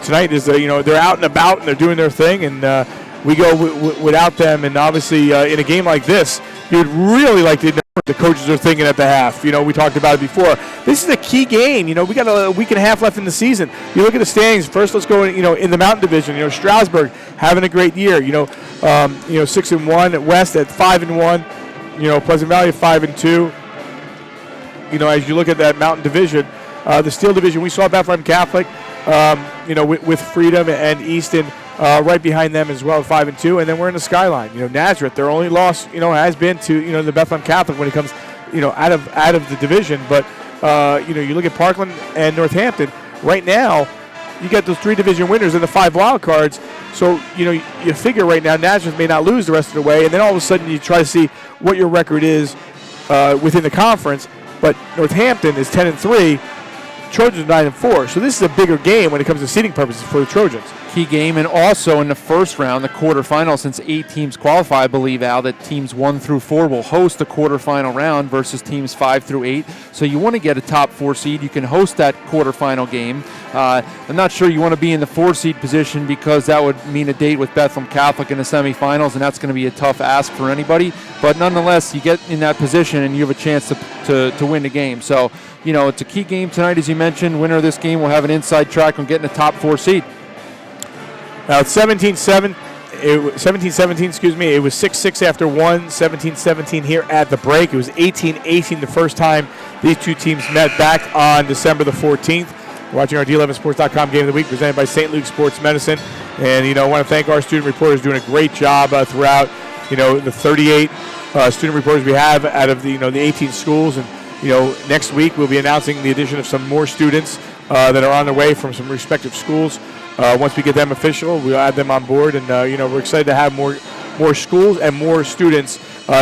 tonight is, they're out and about and they're doing their thing. And we go without them. And obviously, in a game like this, you would really like to know what the coaches are thinking at the half. We talked about it before. This is a key game. We got a week and a half left in the season. You look at the standings. First, let's go, in the Mountain Division. Strasburg having a great year. 6-1 at West at 5-1. Pleasant Valley at 5-2. As you look at that Mountain Division, the Steel Division, we saw Bethlehem Catholic, with Freedom and Easton right behind them as well at 5-2, and then we're in the Skyline. Nazareth, their only loss, has been to the Bethlehem Catholic when it comes, out of the division. But you look at Parkland and Northampton right now. You got those 3 division winners and the 5 wild cards. So you figure right now Nazareth may not lose the rest of the way, and then all of a sudden you try to see what your record is within the conference. But Northampton is 10-3. Trojans 9-4. So this is a bigger game when it comes to seeding purposes for the Trojans. Key game, and also in the first round, the quarterfinal, since 8 teams qualify, I believe, Al, that teams 1 through 4 will host the quarterfinal round versus teams 5 through 8. So you want to get a top 4 seed. You can host that quarterfinal game. I'm not sure you want to be in the 4 seed position because that would mean a date with Bethlehem Catholic in the semifinals, and that's going to be a tough ask for anybody. But nonetheless, you get in that position and you have a chance to win the game. So, it's a key game tonight, as you mentioned. Winner of this game will have an inside track on getting a top 4 seed. Now it's 17-17, It was 6-6 after 1, 17-17 here at the break. It was 18-18 the first time these two teams met back on December the 14th. We're watching our D11Sports.com Game of the Week presented by St. Luke's Sports Medicine. And, I want to thank our student reporters doing a great job throughout, the 38 student reporters we have out of the 18 schools. And, next week we'll be announcing the addition of some more students that are on their way from some respective schools. Once we get them official, we'll add them on board, and we're excited to have more schools and more students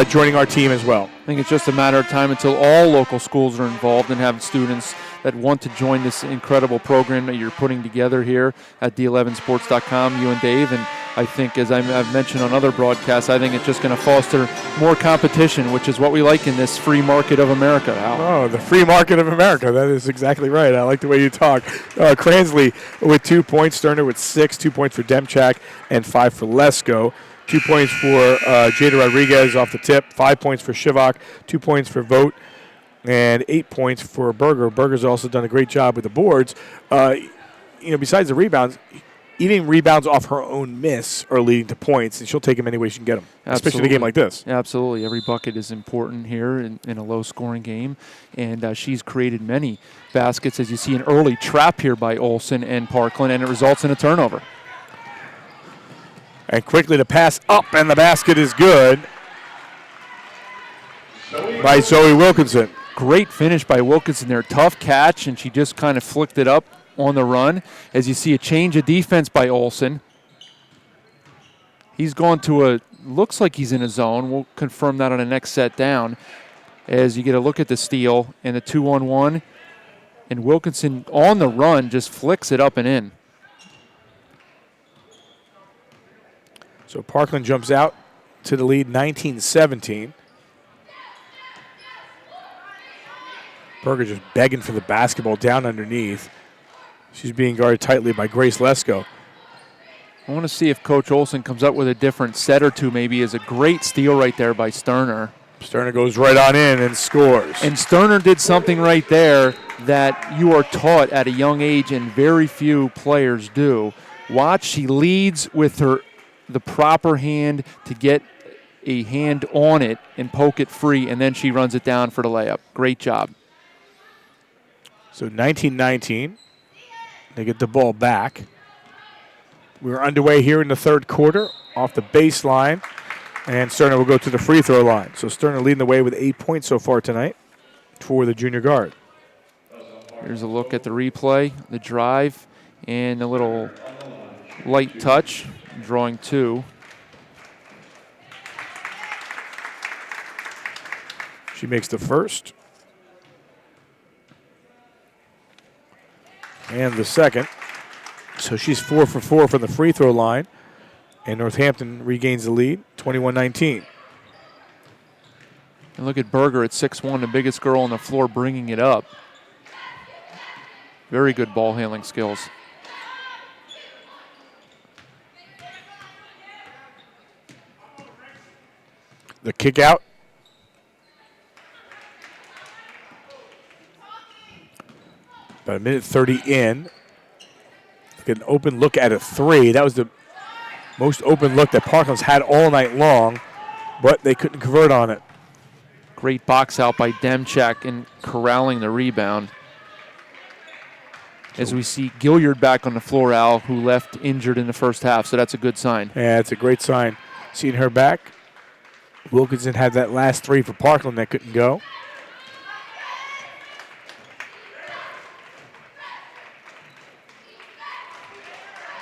joining our team as well. I think it's just a matter of time until all local schools are involved and have students that want to join this incredible program that you're putting together here at D11Sports.com, you and Dave. And I think, as I've mentioned on other broadcasts, I think it's just going to foster more competition, which is what we like in this free market of America, Al. Oh, the free market of America. That is exactly right. I like the way you talk. Cransley with 2 points, Sterner with 6, 2 points for Demchak, and 5 for Lesko. 2 points for Jada Rodriguez off the tip, 5 points for Shivak, 2 points for Vogt, and 8 points for Berger. Berger's also done a great job with the boards. Besides the rebounds, even rebounds off her own miss are leading to points, and she'll take them any way she can get them, especially in a game like this. Absolutely. Every bucket is important here in a low-scoring game, and she's created many baskets, as you see an early trap here by Olsen and Parkland, and it results in a turnover. And quickly to pass up, and the basket is good by Zoe Wilkinson. Great finish by Wilkinson there. Tough catch, and she just kind of flicked it up on the run. As you see a change of defense by Olsen. He's gone to looks like he's in a zone. We'll confirm that on the next set down. As you get a look at the steal and the 2-on-1. And Wilkinson on the run just flicks it up and in. So Parkland jumps out to the lead 19-17. Berger just begging for the basketball down underneath. She's being guarded tightly by Grace Lesko. I want to see if Coach Olson comes up with a different set or two maybe. Is a great steal right there by Sterner. Sterner goes right on in and scores. And Sterner did something right there that you are taught at a young age and very few players do. Watch, she leads with the proper hand to get a hand on it and poke it free, and then she runs it down for the layup. Great job. So 19-19. They get the ball back. We're underway here in the third quarter off the baseline. And Sterner will go to the free throw line. So Sterner leading the way with 8 points so far tonight for the junior guard. Here's a look at the replay, the drive, and a little light touch, drawing two. She makes the first. And the second. So she's 4 for 4 from the free throw line. And Northampton regains the lead, 21-19. And look at Berger at 6'1", the biggest girl on the floor, bringing it up. Very good ball handling skills. The kick out. About a minute 30 in. An open look at a three. That was the most open look that Parkland's had all night long, but they couldn't convert on it. Great box out by Demchak and corralling the rebound. As we see Gilliard back on the floor, Al, who left injured in the first half, so that's a good sign. Yeah, it's a great sign. Seeing her back. Wilkinson had that last three for Parkland that couldn't go.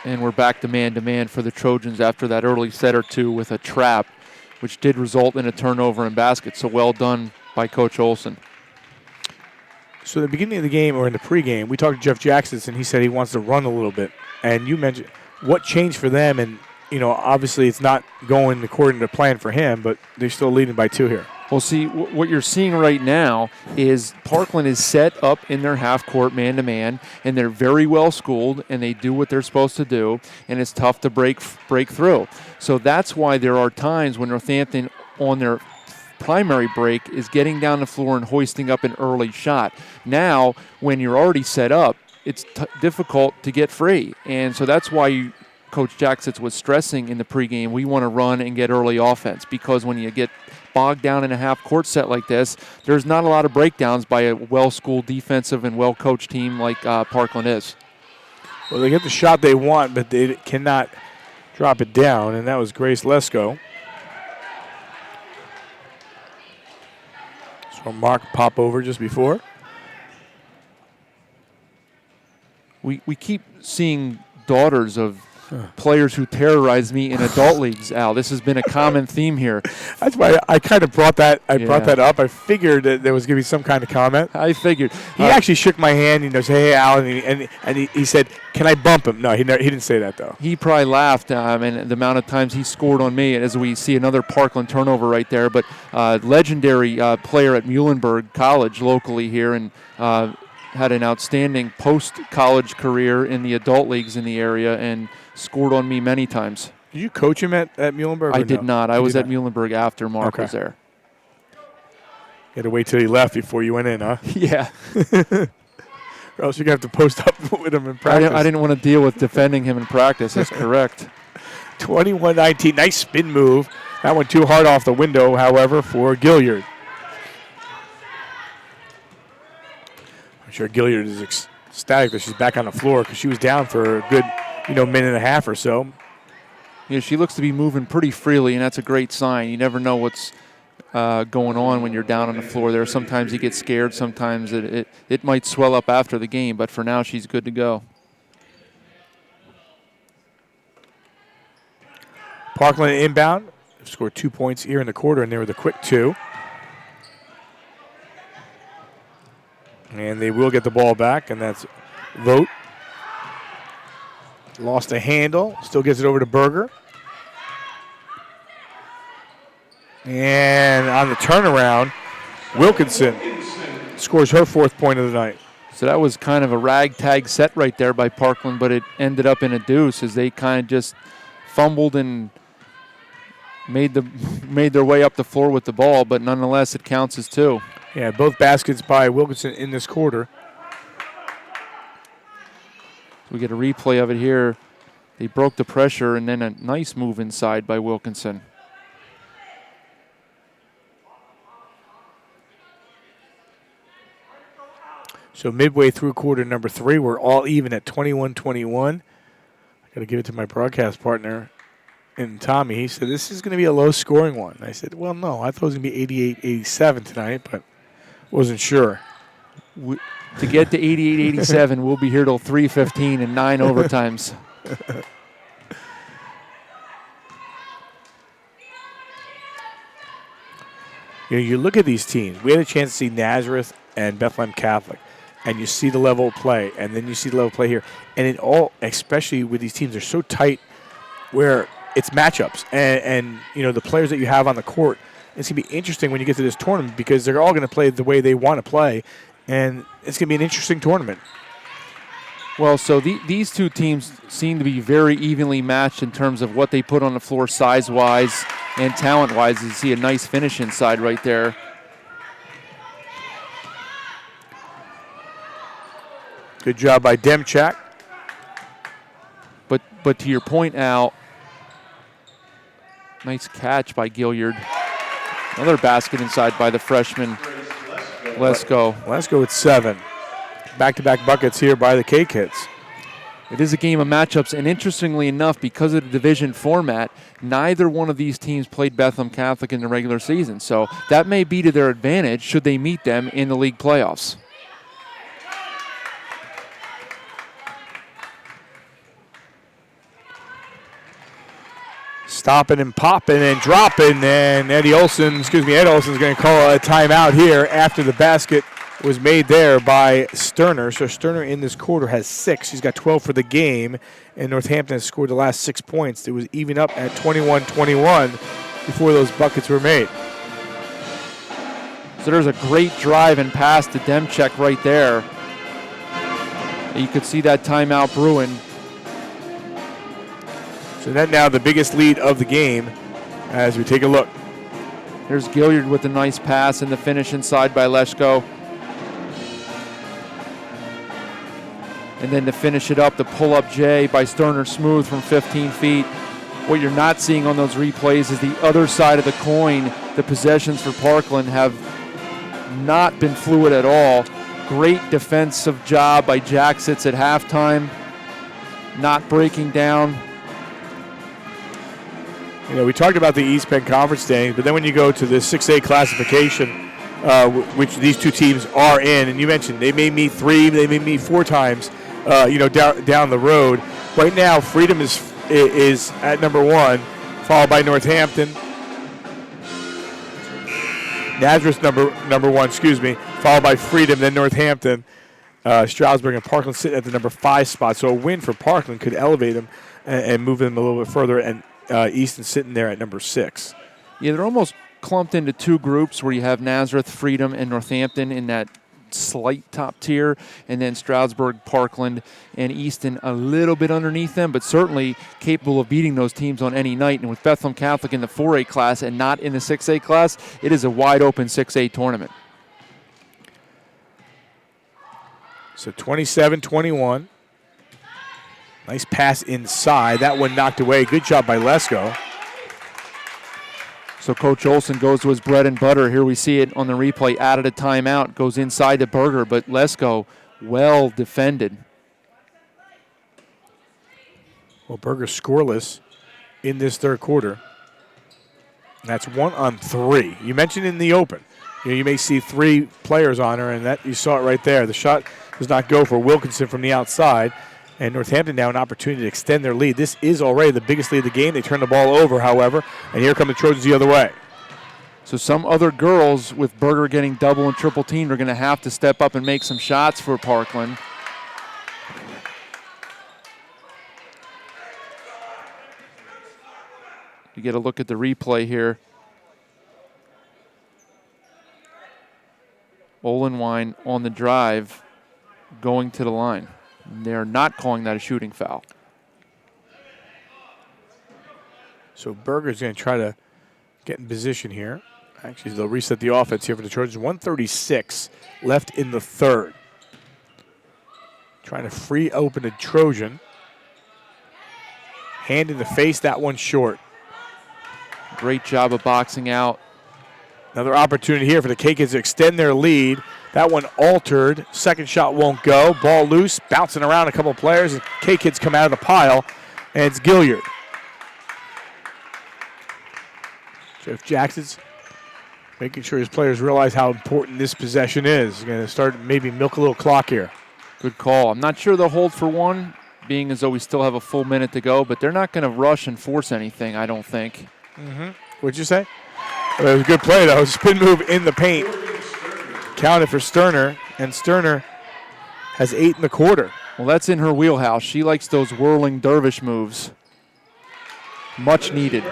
And we're back to man for the Trojans after that early set or two with a trap, which did result in a turnover and basket. So well done by Coach Olson. So at the beginning of the game or in the pregame, we talked to Jeff Jackson, and he said he wants to run a little bit. And you mentioned what changed for them, and obviously it's not going according to plan for him, but they're still leading by 2 here. Well, see, what you're seeing right now is Parkland is set up in their half-court man-to-man, and they're very well schooled, and they do what they're supposed to do, and it's tough to break through. So that's why there are times when Northampton, on their primary break, is getting down the floor and hoisting up an early shot. Now, when you're already set up, it's difficult to get free, and so that's why Coach Jackson was stressing in the pregame, we want to run and get early offense, because when you get bogged down in a half-court set like this, there's not a lot of breakdowns by a well-schooled defensive and well-coached team like Parkland is. Well, they get the shot they want, but they cannot drop it down, and that was Grace Lesko. So Mark pop over just before. We keep seeing daughters of players who terrorize me in adult leagues, Al. This has been a common theme here. That's why I kind of brought that. Brought that up. I figured that there was going to be some kind of comment. I figured. He actually shook my hand. Said, "Hey, Al," and he said, "Can I bump him?" No, he didn't say that though. He probably laughed, and the amount of times he scored on me. As we see another Parkland turnover right there, but legendary player at Muhlenberg College locally here, and had an outstanding post-college career in the adult leagues in the area, and scored on me many times. Did you coach him at Muhlenberg? I did not. I was at Muhlenberg after Mark was there. You had to wait till he left before you went in, huh? Yeah. Or else you're going to have to post up with him in practice. I didn't want to deal with defending him in practice. That's correct. 21-19. Nice spin move. That went too hard off the window, however, for Gilliard. I'm sure Gilliard is ecstatic that she's back on the floor because she was down for a good minute and a half or so. Yeah, she looks to be moving pretty freely, and that's a great sign. You never know what's going on when you're down on the floor there. Sometimes you get scared. Sometimes it might swell up after the game, but for now she's good to go. Parkland inbound. Scored 2 points here in the quarter, and they were the quick 2. And they will get the ball back, and that's Vogt. Lost a handle. Still gets it over to Berger. And on the turnaround, Wilkinson. scores her 4th point of the night. So that was kind of a ragtag set right there by Parkland, but it ended up in a deuce as they kind of just fumbled and made their way up the floor with the ball, but nonetheless it counts as 2. Yeah, both baskets by Wilkinson in this quarter. We get a replay of it here. They broke the pressure and then a nice move inside by Wilkinson. So midway through quarter number 3, we're all even at 21-21. I got to give it to my broadcast partner and Tommy. He said, this is going to be a low-scoring one. I said, well, no, I thought it was going to be 88-87 tonight, but wasn't sure. To get to 88-87, we'll be here till 3:15 and 9 overtimes. You look at these teams. We had a chance to see Nazareth and Bethlehem Catholic, and you see the level of play, and then you see the level of play here. And in all, especially with these teams, they're so tight where it's matchups. And the players that you have on the court, it's going to be interesting when you get to this tournament because they're all going to play the way they want to play, and it's going to be an interesting tournament. Well, so these two teams seem to be very evenly matched in terms of what they put on the floor size-wise and talent-wise. You see a nice finish inside right there. Good job by Demchak. But to your point, Al, nice catch by Gilliard. Another basket inside by the freshman, Lesko. Lesko with 7. Back-to-back buckets here by the K-Kids. It is a game of matchups, and interestingly enough, because of the division format, neither one of these teams played Bethlehem Catholic in the regular season. So that may be to their advantage should they meet them in the league playoffs. Stopping and popping and dropping, and Ed Olson's going to call a timeout here after the basket was made there by Sterner. So Sterner in this quarter has 6. He's got 12 for the game, and Northampton has scored the last 6 points. It was even up at 21-21 before those buckets were made. So there's a great drive and pass to Demchak right there. You could see that timeout brewing. So that now the biggest lead of the game as we take a look. There's Gilliard with a nice pass and the finish inside by Lesko. And then to finish it up, the pull-up J by Sterner Smooth from 15 feet. What you're not seeing on those replays is the other side of the coin. The possessions for Parkland have not been fluid at all. Great defensive job by Jacksitz at halftime, not breaking down. We talked about the East Penn Conference standings, but then when you go to the 6A classification, which these two teams are in, and you mentioned they may meet 3, they may meet 4 times, down the road. Right now, Freedom is at number 1, followed by Northampton. Nazareth number 1, followed by Freedom, then Northampton. Stroudsburg and Parkland sit at the number 5 spot. So a win for Parkland could elevate them and move them a little bit further. And Easton sitting there at number 6. Yeah, they're almost clumped into 2 groups where you have Nazareth, Freedom, and Northampton in that slight top tier, and then Stroudsburg, Parkland, and Easton a little bit underneath them, but certainly capable of beating those teams on any night. And with Bethlehem Catholic in the 4A class and not in the 6A class, it is a wide-open 6A tournament. So 27-21. Nice pass inside. That one knocked away. Good job by Lesko. So Coach Olson goes to his bread and butter. Here we see it on the replay. Added a timeout. Goes inside to Berger, but Lesko well defended. Well, Berger scoreless in this third quarter. And that's 1 on 3. You mentioned in the open. You may see 3 players on her, and that you saw it right there. The shot does not go for Wilkinson from the outside. And Northampton now an opportunity to extend their lead. This is already the biggest lead of the game. They turn the ball over, however, and here come the Trojans the other way. So some other girls with Berger getting double and triple teamed are going to have to step up and make some shots for Parkland. You get a look at the replay here. Olenwine on the drive going to the line. They're not calling that a shooting foul. So Berger's going to try to get in position here. Actually, they'll reset the offense here for the Trojans. 1:36 left in the third. Trying to free open the Trojan. Hand in the face, that one short. Great job of boxing out. Another opportunity here for the K-Kids to extend their lead. That one altered. Second shot won't go. Ball loose, bouncing around a couple of players, and K-Kids come out of the pile, and it's Gilliard. Jeff Jackson's making sure his players realize how important this possession is. He's going to start maybe milk a little clock here. Good call. I'm not sure they'll hold for one, being as though we still have a full minute to go, but they're not going to rush and force anything, I don't think. What'd you say? It was a good play, though. Spin move in the paint. Counted for Sterner, and Sterner has 8 in the quarter. Well, that's in her wheelhouse. She likes those whirling dervish moves. Much needed.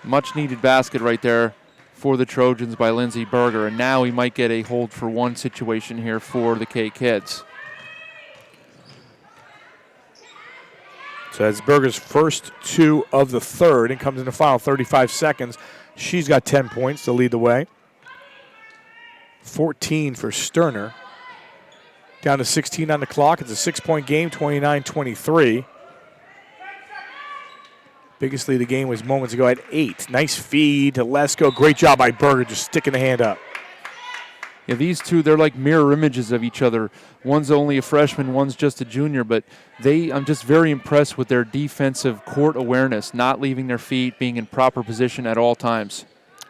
Much needed basket right there for the Trojans by Lindsey Berger, and now we might get a hold for one situation here for the K-Kids. So that's Berger's first 2 of the third, and comes in the final 35 seconds. She's got 10 points to lead the way. 14 for Sterner. Down to 16 on the clock. It's a 6-point game, 29-23. Biggest lead of the game was moments ago at 8. Nice feed to Lesko. Great job by Berger, just sticking the hand up. Yeah, these two, they're like mirror images of each other. One's only a freshman, one's just a junior, but I'm just very impressed with their defensive court awareness, not leaving their feet, being in proper position at all times.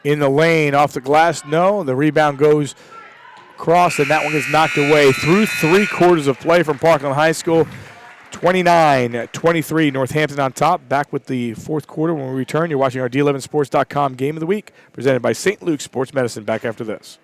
In the lane, off the glass, no. The rebound goes across, and that one gets knocked away. Through 3 quarters of play from Parkland High School. 29-23, Northampton on top. Back with the fourth quarter when we return. You're watching our D11Sports.com Game of the Week, presented by St. Luke's Sports Medicine. Back after this.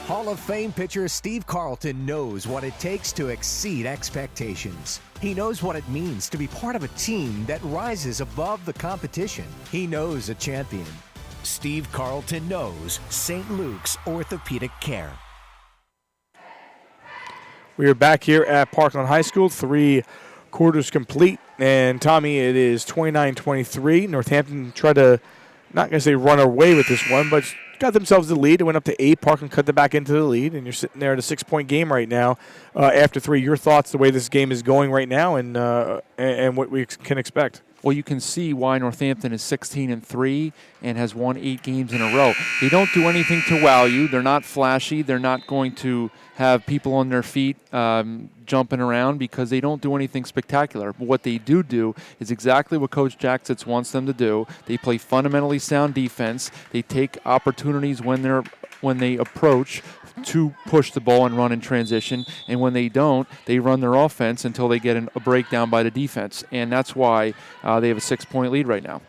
Hall of Fame pitcher Steve Carlton knows what it takes to exceed expectations. He knows what it means to be part of a team that rises above the competition. He knows a champion. Steve Carlton knows St. Luke's Orthopedic Care. We are back here at Parkland High School, 3 quarters complete. And Tommy, it is 29-23. Northampton tried to, not going to say run away with this one, but got themselves the lead. It went up to 8. Parkland cut it back into the lead, and you're sitting there at a 6-point game right now after 3. Your thoughts, the way this game is going right now, and what we can expect? Well, you can see why Northampton is 16-3 and has won 8 games in a row. They don't do anything to wow you. They're not flashy. They're not going to have people on their feet jumping around because they don't do anything spectacular. But what they do is exactly what Coach Jackson wants them to do. They play fundamentally sound defense. They take opportunities when they approach to push the ball and run in transition, and when they don't, they run their offense until they get a breakdown by the defense, and that's why they have a 6-point lead right now.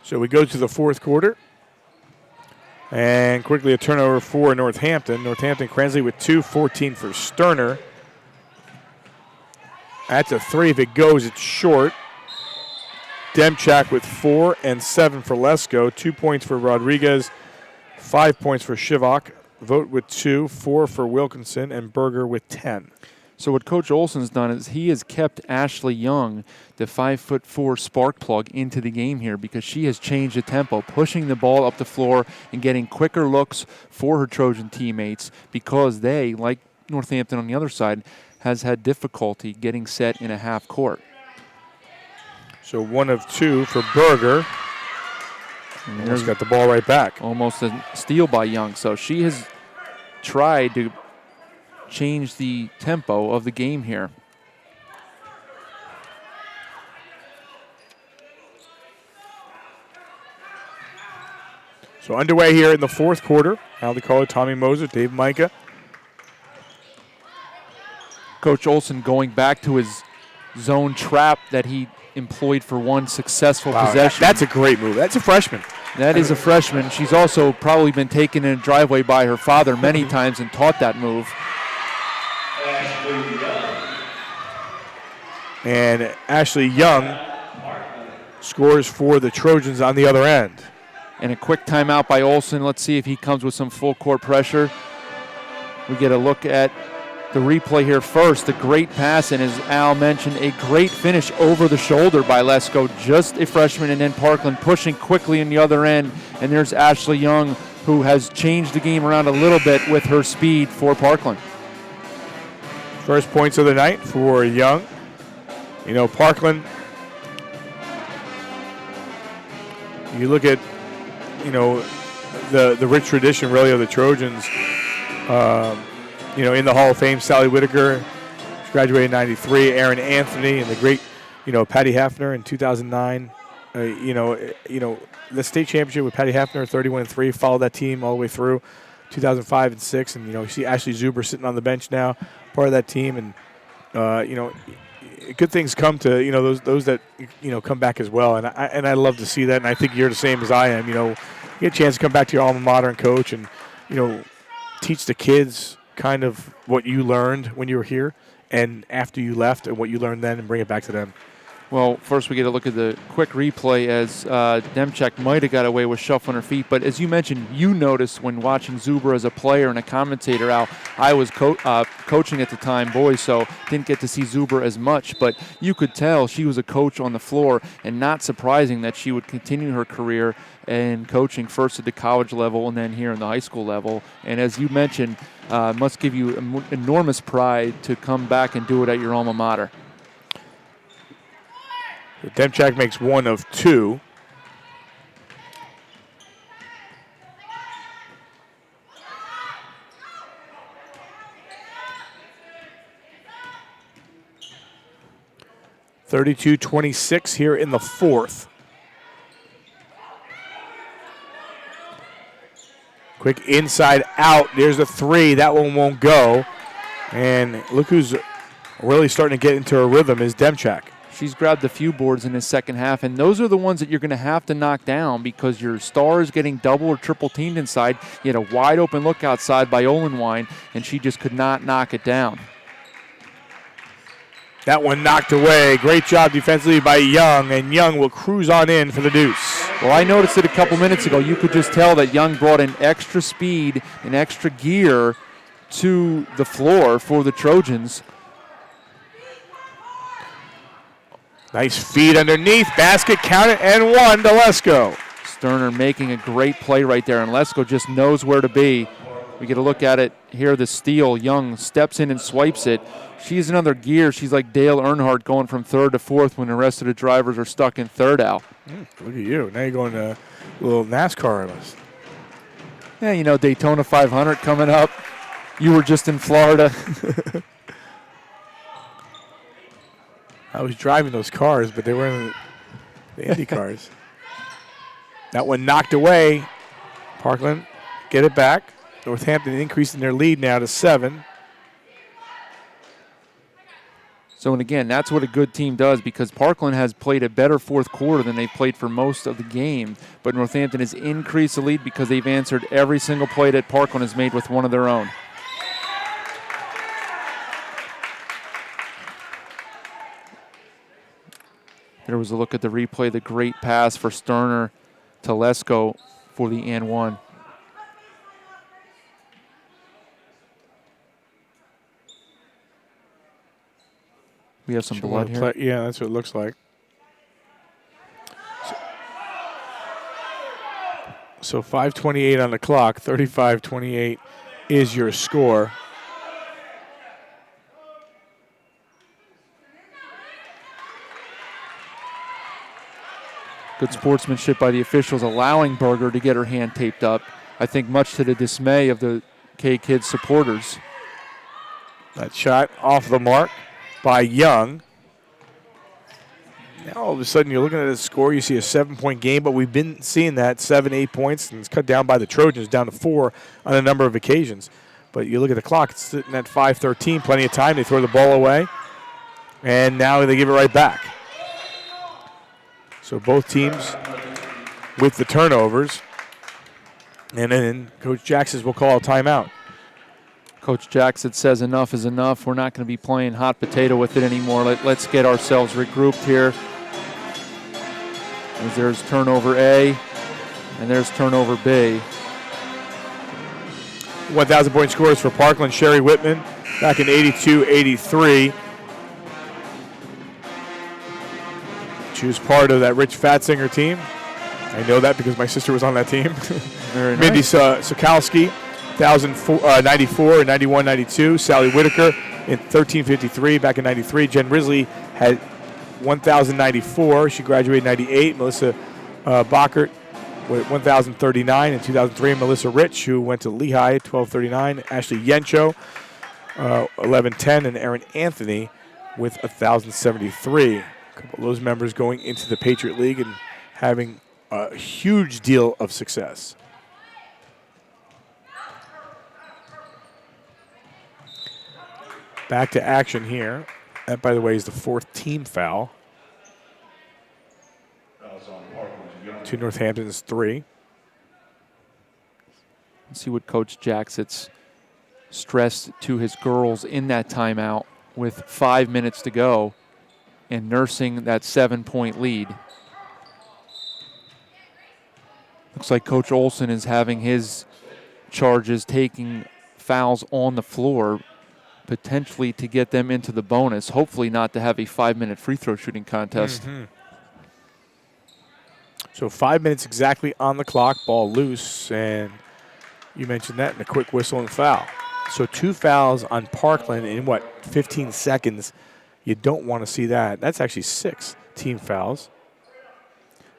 So we go to the fourth quarter, and quickly a turnover for Northampton. Northampton Cransley with 2, 14 for Sterner. That's a 3. If it goes, it's short. Demchak with 4 and 7 for Lesko. 2 points for Rodriguez, 5 points for Shivak. Vogt with 2, 4 for Wilkinson, and Berger with 10. So what Coach Olson's done is he has kept Ashley Young, the 5'4" spark plug, into the game here because she has changed the tempo, pushing the ball up the floor and getting quicker looks for her Trojan teammates because they, like Northampton on the other side, has had difficulty getting set in a half court. So 1 of 2 for Berger. And he's got the ball right back. Almost a steal by Young. So she has tried to change the tempo of the game here. So underway here in the fourth quarter. Now they call it Tommy Moser, Dave Micah. Coach Olson going back to his zone trap that he employed for one successful possession. That's a great move. That's a freshman. That is a freshman. She's also probably been taken in a driveway by her father many times and taught that move. And Ashley Young scores for the Trojans on the other end. And a quick timeout by Olson. Let's see if he comes with some full court pressure. We get a look at the replay here first. The great pass, and as Al mentioned, a great finish over the shoulder by Lesko. Just a freshman, and then Parkland pushing quickly in the other end. And there's Ashley Young, who has changed the game around a little bit with her speed for Parkland. First points of the night for Young. You know, Parkland, you look at, you know, the rich tradition really of the Trojans. You know, in the Hall of Fame, Sally Whitaker, she graduated in '93. Aaron Anthony and the great, you know, Patty Hafner in 2009. You know, the state championship with Patty Hafner, 31-3, followed that team all the way through 2005 and 6. And you know, you see Ashley Zuber sitting on the bench now, part of that team, and you know, good things come to, you know, those that, you know, come back as well. And I love to see that. And I think you're the same as I am. You know, you get a chance to come back to your alma mater and coach, and you know, teach the kids kind of what you learned when you were here and after you left, and what you learned then, and bring it back to them. Well, first we get a look at the quick replay as Demchak might have got away with shuffling her feet. But as you mentioned, you noticed when watching Zuber as a player and a commentator, Al, I was coaching at the time, boys, so didn't get to see Zuber as much. But you could tell she was a coach on the floor, and not surprising that she would continue her career in coaching first at the college level and then here in the high school level. And as you mentioned, must give you enormous pride to come back and do it at your alma mater. Demchak makes one of two. (32-26) here in the fourth. Quick inside out. There's a three. That one won't go. And look who's really starting to get into a rhythm is Demchak. She's grabbed a few boards in the second half, and those are the ones that you're going to have to knock down because your star is getting double or triple teamed inside. You had a wide open look outside by Olenwine, and she just could not knock it down. That one knocked away. Great job defensively by Young, and Young will cruise on in for the deuce. Well, I noticed it a couple minutes ago. You could just tell that Young brought in extra speed and extra gear to the floor for the Trojans. Nice feed underneath. Basket counted and one to Lesko. Sterner making a great play right there, and Lesko just knows where to be. We get a look at it here, the steal. Young steps in and swipes it. She's another gear. She's like Dale Earnhardt going from third to fourth when the rest of the drivers are stuck in third, Al. Look at you. Now you're going to a little NASCAR on us. Yeah, you know, Daytona 500 coming up. You were just in Florida. I was driving those cars, but they were in the Indy cars. That one knocked away. Parkland get it back. Northampton increasing their lead now to 7. So, and again, that's what a good team does because Parkland has played a better fourth quarter than they played for most of the game. But Northampton has increased the lead because they've answered every single play that Parkland has made with one of their own. There was a look at the replay, the great pass for Sterner to Lesko for the and one. We have some blood here. Yeah, that's what it looks like. So 5:28 on the clock, 35-28 is your score. Good sportsmanship by the officials allowing Berger to get her hand taped up. I think much to the dismay of the K-Kids supporters. That shot off the mark by Young. Now all of a sudden you're looking at the score, you see a 7-point game, but we've been seeing that 7, 8 points, and it's cut down by the Trojans down to 4 on a number of occasions. But you look at the clock, it's sitting at 5:13, plenty of time. They throw the ball away, and now they give it right back. So both teams with the turnovers. And then Coach Jackson will call a timeout. Coach Jackson says enough is enough. We're not going to be playing hot potato with it anymore. Let's get ourselves regrouped here. As there's turnover A, and there's turnover B. 1,000-point scores for Parkland. Sherry Whitman back in 82-83. She was part of that Rich Fatzinger team. I know that because my sister was on that team. Very nice. Mindy Sokalski, 1,094 and 91-92. Sally Whitaker in 1353 back in 93. Jen Risley had 1,094. She graduated in 98. Melissa Bockert with 1,039 in 2003. Melissa Rich, who went to Lehigh, 1,239. Ashley Yencho, 1,110. And Erin Anthony with 1,073. A couple of those members going into the Patriot League and having a huge deal of success. Back to action here. That, by the way, is the fourth team foul. To Northampton's 3. Let's see what Coach Jackson's stressed to his girls in that timeout with 5 minutes to go and nursing that 7-point lead. Looks like Coach Olson is having his charges taking fouls on the floor, potentially to get them into the bonus, hopefully not to have a 5-minute free throw shooting contest. Mm-hmm. So 5 minutes exactly on the clock, ball loose, and you mentioned that, and a quick whistle and foul. So 2 fouls on Parkland in, 15 seconds. You don't want to see that. That's actually 6 team fouls.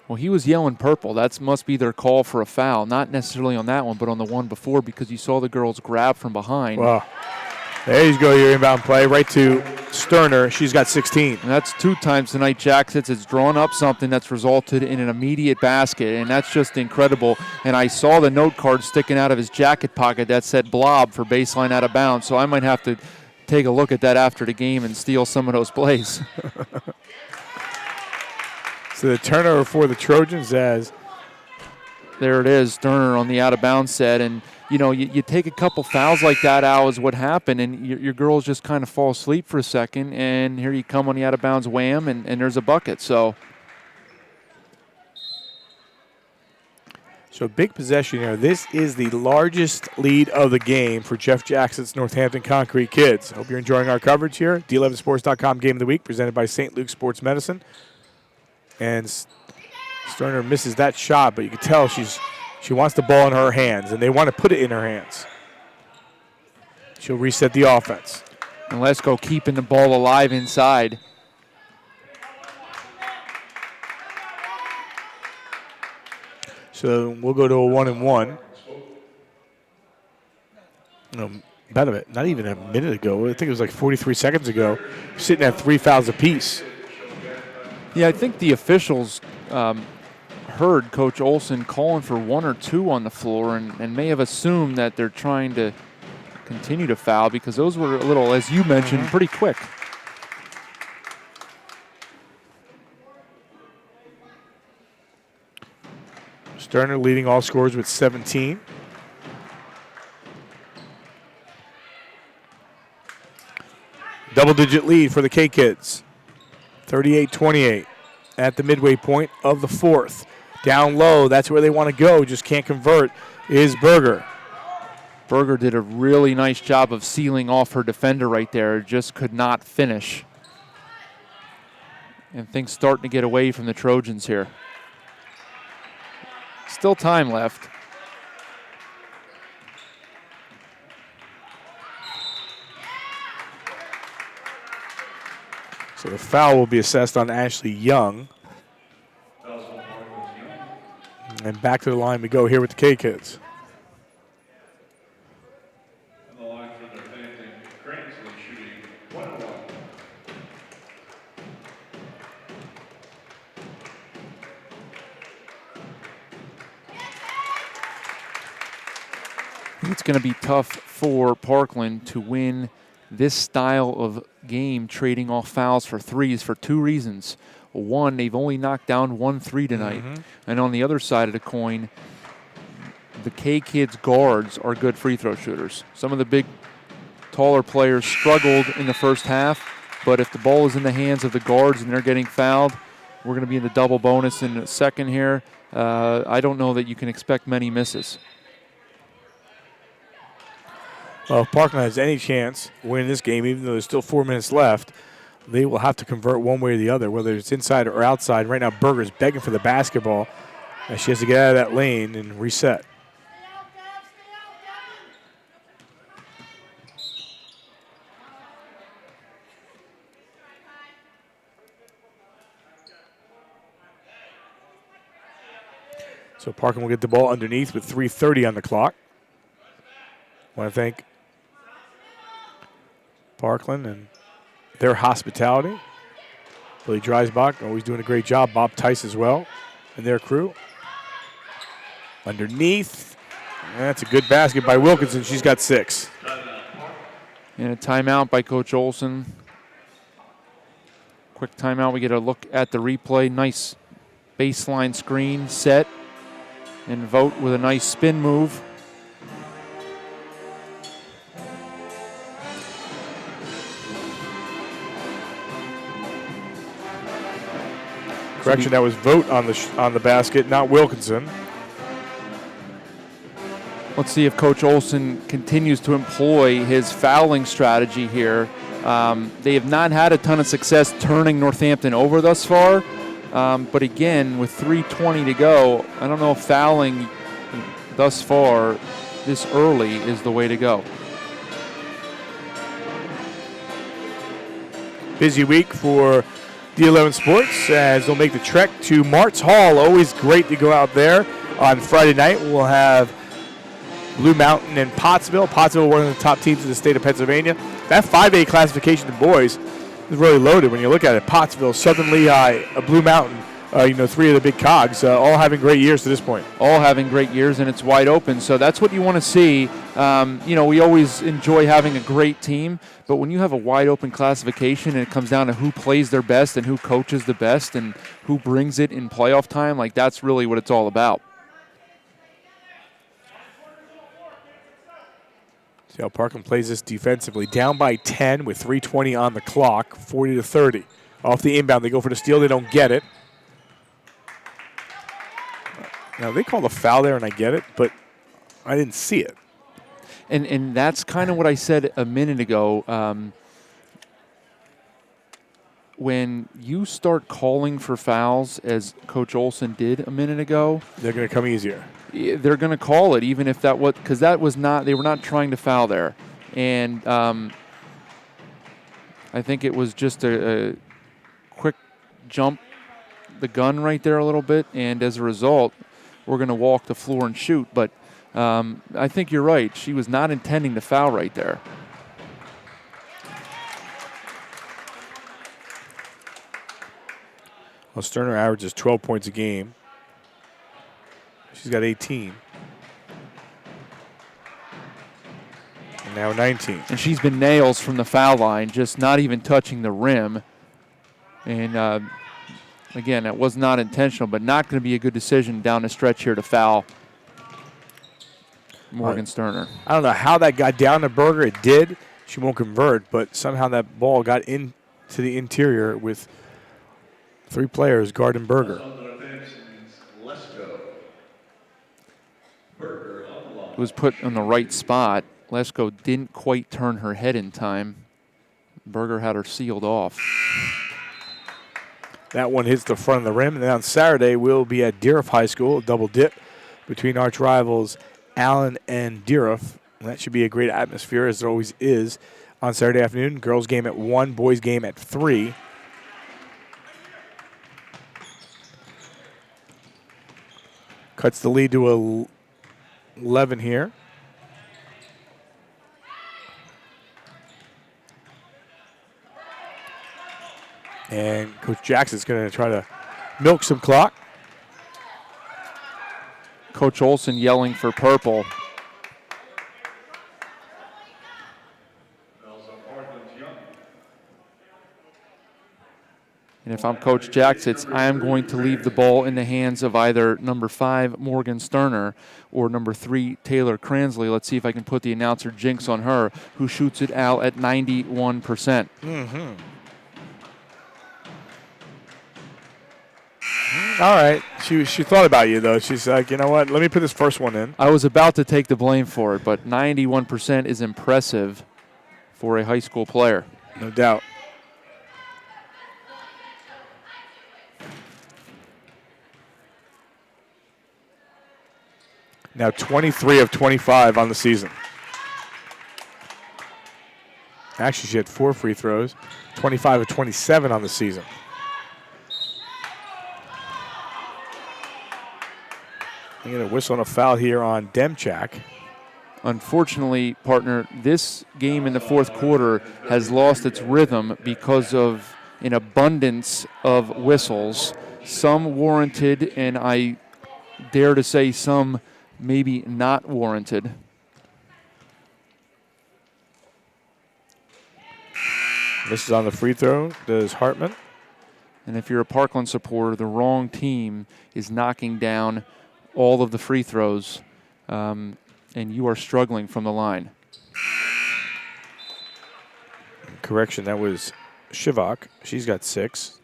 Well, he was yelling purple. That must be their call for a foul. Not necessarily on that one, but on the one before, because you saw the girls grab from behind. Well, there you go, your inbound play right to Sterner. She's got 16. And that's 2 times tonight. Jackson's has drawn up something that's resulted in an immediate basket, and that's just incredible. And I saw the note card sticking out of his jacket pocket that said blob for baseline out of bounds, so I might have to take a look at that after the game and steal some of those plays. So the turnover for the Trojans as there it is, Sterner on the out-of-bounds set. And, you know, you take a couple fouls like that, Al, is what happened, and your girls just kind of fall asleep for a second, and here you come on the out-of-bounds wham, and there's a bucket. So big possession here. This is the largest lead of the game for Jeff Jackson's Northampton Concrete Kids. Hope you're enjoying our coverage here. D11sports.com Game of the Week presented by St. Luke's Sports Medicine. And Sterner misses that shot, but you can tell she wants the ball in her hands, and they want to put it in her hands. She'll reset the offense. And Lesko keeping the ball alive inside. So we'll go to a 1-and-1. Not even a minute ago. I think it was like 43 seconds ago. Sitting at 3 fouls apiece. Yeah, I think the officials heard Coach Olson calling for 1 or 2 on the floor and may have assumed that they're trying to continue to foul because those were a little, as you mentioned, pretty quick. Sterner leading all scorers with 17. Double-digit lead for the K-Kids. 38-28 at the midway point of the 4th. Down low, that's where they want to go, just can't convert, is Berger. Berger did a really nice job of sealing off her defender right there, just could not finish. And things starting to get away from the Trojans here. Still time left. So the foul will be assessed on Ashley Young. And back to the line we go here with the K-Kids. And the line for Northampton, Cransley shooting 1-1. It's going to be tough for Parkland to win this style of game, trading off fouls for threes for 2 reasons. 1. They've only knocked down 1 3 tonight. And on the other side of the coin, the K-Kids guards are good free throw shooters. Some of the big, taller players struggled in the first half, but if the ball is in the hands of the guards and they're getting fouled, we're going to be in the double bonus in a second here. I don't know that you can expect many misses. Well, if Parkland has any chance winning this game, even though there's still 4 minutes left, they will have to convert one way or the other, whether it's inside or outside. Right now, Berger's begging for the basketball, and she has to get out of that lane and reset. So Parkland will get the ball underneath with 3:30 on the clock. I want to thank Parkland and their hospitality. Billy Dreisbach always doing a great job. Bob Tice as well and their crew. Underneath. That's a good basket by Wilkinson. She's got 6. And a timeout by Coach Olson. Quick timeout. We get a look at the replay. Nice baseline screen set. And Vogt with a nice spin move. Correction, that was Vogt on the basket, not Wilkinson. Let's see if Coach Olson continues to employ his fouling strategy here. They have not had a ton of success turning Northampton over thus far. But again, with 3:20 to go, I don't know if fouling thus far this early is the way to go. Busy week for D11 Sports as they'll make the trek to Mart's Hall. Always great to go out there. On Friday night, we'll have Blue Mountain and Pottsville. Pottsville, one of the top teams in the state of Pennsylvania. That 5A classification to boys is really loaded when you look at it. Pottsville, Southern Lehigh, Blue Mountain, 3 of the big cogs, all having great years to this point. All having great years, and it's wide open. So that's what you want to see. We always enjoy having a great team, but when you have a wide open classification and it comes down to who plays their best and who coaches the best and who brings it in playoff time, like that's really what it's all about. See how Parkland plays this defensively. Down by 10 with 3:20 on the clock, 40-30. Off the inbound, they go for the steal. They don't get it. Now, they call the foul there, and I get it, but I didn't see it. And that's kind of what I said a minute ago. When you start calling for fouls, as Coach Olson did a minute ago, they're going to come easier. They're going to call it, even if that was, because that was not, they were not trying to foul there. And I think it was just a quick jump the gun right there a little bit, and as a result, we're going to walk the floor and shoot. But I think you're right. She was not intending to foul right there. Well, Sterner averages 12 points a game. She's got 18. And now 19. And she's been nails from the foul line, just not even touching the rim. And again, that was not intentional, but not going to be a good decision down the stretch here to foul Morgan Sterner. I don't know how that got down to Berger. It did. She won't convert, but somehow that ball got into the interior with 3 players guarding Berger. It was put on the right spot. Lesko didn't quite turn her head in time. Berger had her sealed off. That one hits the front of the rim. And then on Saturday, we'll be at Deerhoff High School, a double dip between arch rivals Allen and Deerhoff. And that should be a great atmosphere, as there always is on Saturday afternoon. Girls game at 1, boys game at 3. Cuts the lead to 11 here. And Coach Jackson's going to try to milk some clock. Coach Olson yelling for purple. And if I'm Coach Jacksitz, I am going to leave the ball in the hands of either number 5, Morgan Sterner, or number 3, Taylor Cransley. Let's see if I can put the announcer jinx on her, who shoots it out at 91%. All right. She thought about you, though. She's like, you know what? Let me put this first one in. I was about to take the blame for it, but 91% is impressive for a high school player. No doubt. Now 23 of 25 on the season. Actually, she had 4 free throws. 25 of 27 on the season. I'm going to whistle on a foul here on Demchak. Unfortunately, partner, this game in the fourth quarter has lost its rhythm because of an abundance of whistles, some warranted, and I dare to say some maybe not warranted. This is on the free throw, does Hartman. And if you're a Parkland supporter, the wrong team is knocking down all of the free throws, and you are struggling from the line. Correction, that was Shivak. She's got 6.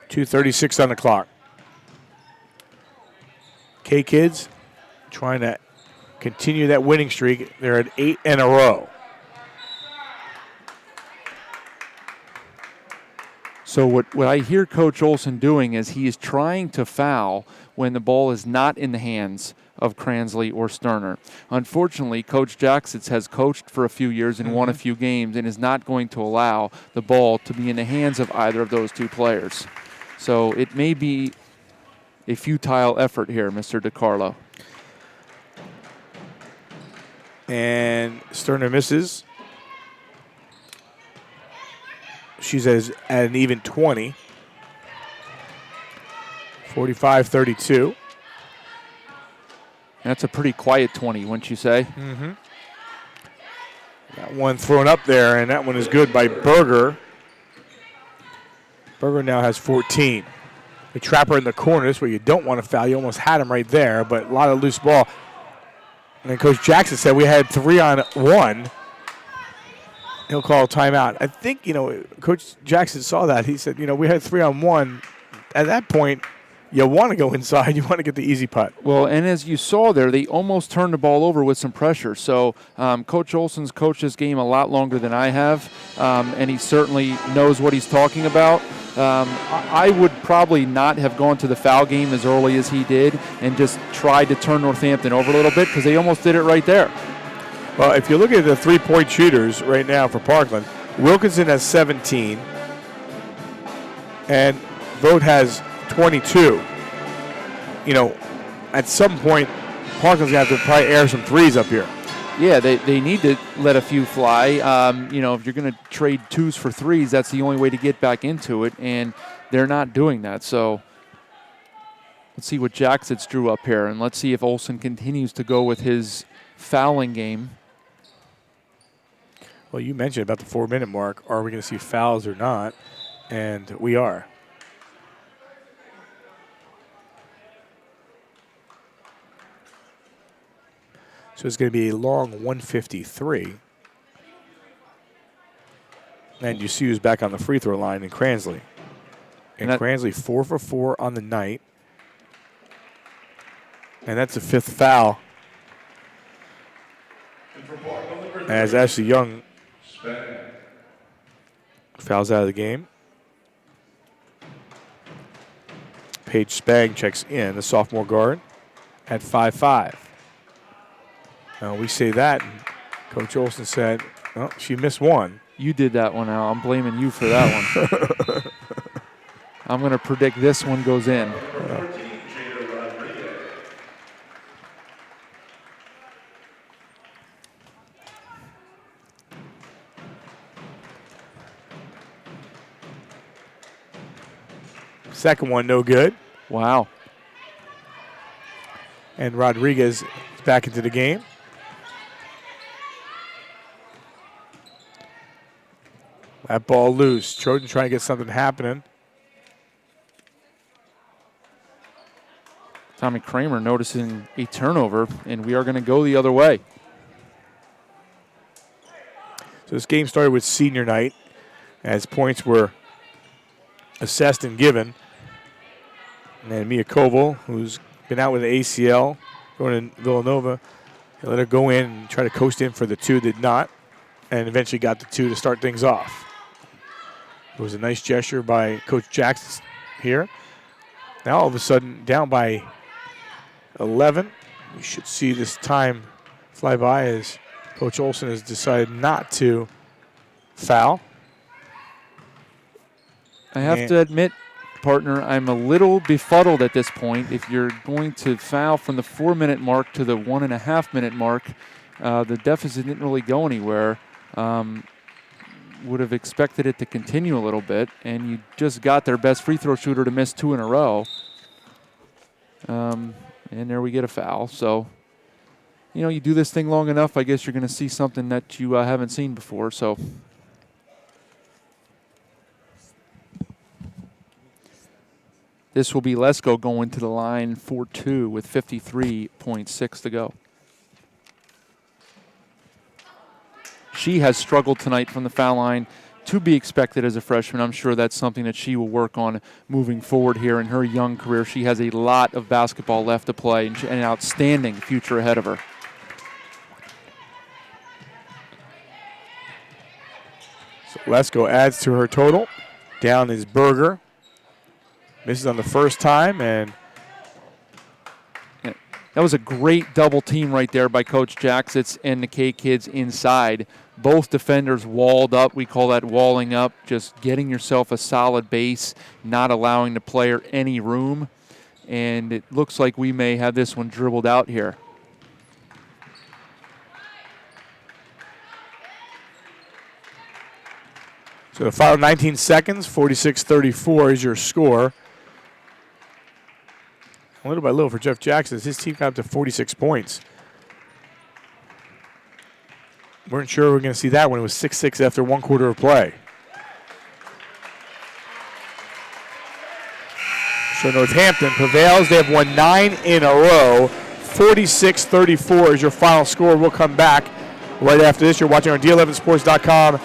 .236 on the clock. K-Kids trying to continue that winning streak. They're at 8 in a row. So what I hear Coach Olson doing is he is trying to foul when the ball is not in the hands of Cransley or Sterner. Unfortunately, Coach Jacksitz has coached for a few years and won a few games and is not going to allow the ball to be in the hands of either of those two players. So it may be a futile effort here, Mr. DiCarlo. And Sterner misses. She's at an even 20. 45-32. That's a pretty quiet 20, wouldn't you say? Mm-hmm. That one thrown up there, and that one is good by Berger. Berger now has 14. They trap her in the corner. This is where you don't want to foul. You almost had him right there, but a lot of loose ball. And then Coach Jackson said we had 3-on-1. He'll call a timeout. I think, Coach Jackson saw that. He said, we had 3-on-1. At that point, you want to go inside. You want to get the easy putt. Well, and as you saw there, they almost turned the ball over with some pressure. So Coach Olson's coached this game a lot longer than I have, and he certainly knows what he's talking about. I would probably not have gone to the foul game as early as he did and just tried to turn Northampton over a little bit because they almost did it right there. Well, if you look at the three-point shooters right now for Parkland, Wilkinson has 17, and Vogt has 22. At some point, Parkland's going to have to probably air some threes up here. Yeah, they need to let a few fly. If you're going to trade 2s for 3s, that's the only way to get back into it, and they're not doing that. So let's see what Jacksitz drew up here, and let's see if Olson continues to go with his fouling game. Well, you mentioned about the 4-minute mark. Are we going to see fouls or not? And we are. So it's going to be a long 153. And you see who's back on the free throw line in Cransley. And Cransley 4 for 4 on the night. And that's the 5th foul. As Ashley Young fouls out of the game. Paige Spang checks in, the sophomore guard, at 5'5". We say that, and Coach Olson said, well, she missed one. You did that one, Al. I'm blaming you for that one. I'm going to predict this one goes in. Second one, no good. Wow. And Rodriguez is back into the game. That ball loose. Trojan trying to get something happening. Tommy Kramer noticing a turnover, and we are going to go the other way. So this game started with senior night as points were assessed and given. And then Mia Koval, who's been out with an ACL, going to Villanova, they let her go in and try to coast in for the 2, did not, and eventually got the 2 to start things off. It was a nice gesture by Coach Jackson here. Now all of a sudden down by 11. We should see this time fly by as Coach Olson has decided not to foul. I have to admit, partner, I'm a little befuddled at this point. If you're going to foul from the 4-minute mark to the 1.5-minute mark, the deficit didn't really go anywhere. Would have expected it to continue a little bit, and you just got their best free throw shooter to miss 2 in a row. And there we get a foul. So, you know, you do this thing long enough, I guess you're going to see something that you haven't seen before. So, this will be Lesko going to the line for 2 with 53.6 to go. She has struggled tonight from the foul line, to be expected as a freshman. I'm sure that's something that she will work on moving forward here in her young career. She has a lot of basketball left to play and an outstanding future ahead of her. So Lesko adds to her total. Down is Berger. Misses on the first time, and that was a great double team right there by Coach Jacksitz and the K-Kids inside. Both defenders walled up. We call that walling up, just getting yourself a solid base, not allowing the player any room. And it looks like we may have this one dribbled out here. so the final 19 seconds, 46-34 is your score. Little by little for Jeff Jackson, his team got up to 46 points. Weren't sure we were going to see that when it was 6-6 after 1 quarter of play. So Northampton prevails. They have won 9 in a row. 46-34 is your final score. We'll come back right after this. You're watching on D11Sports.com.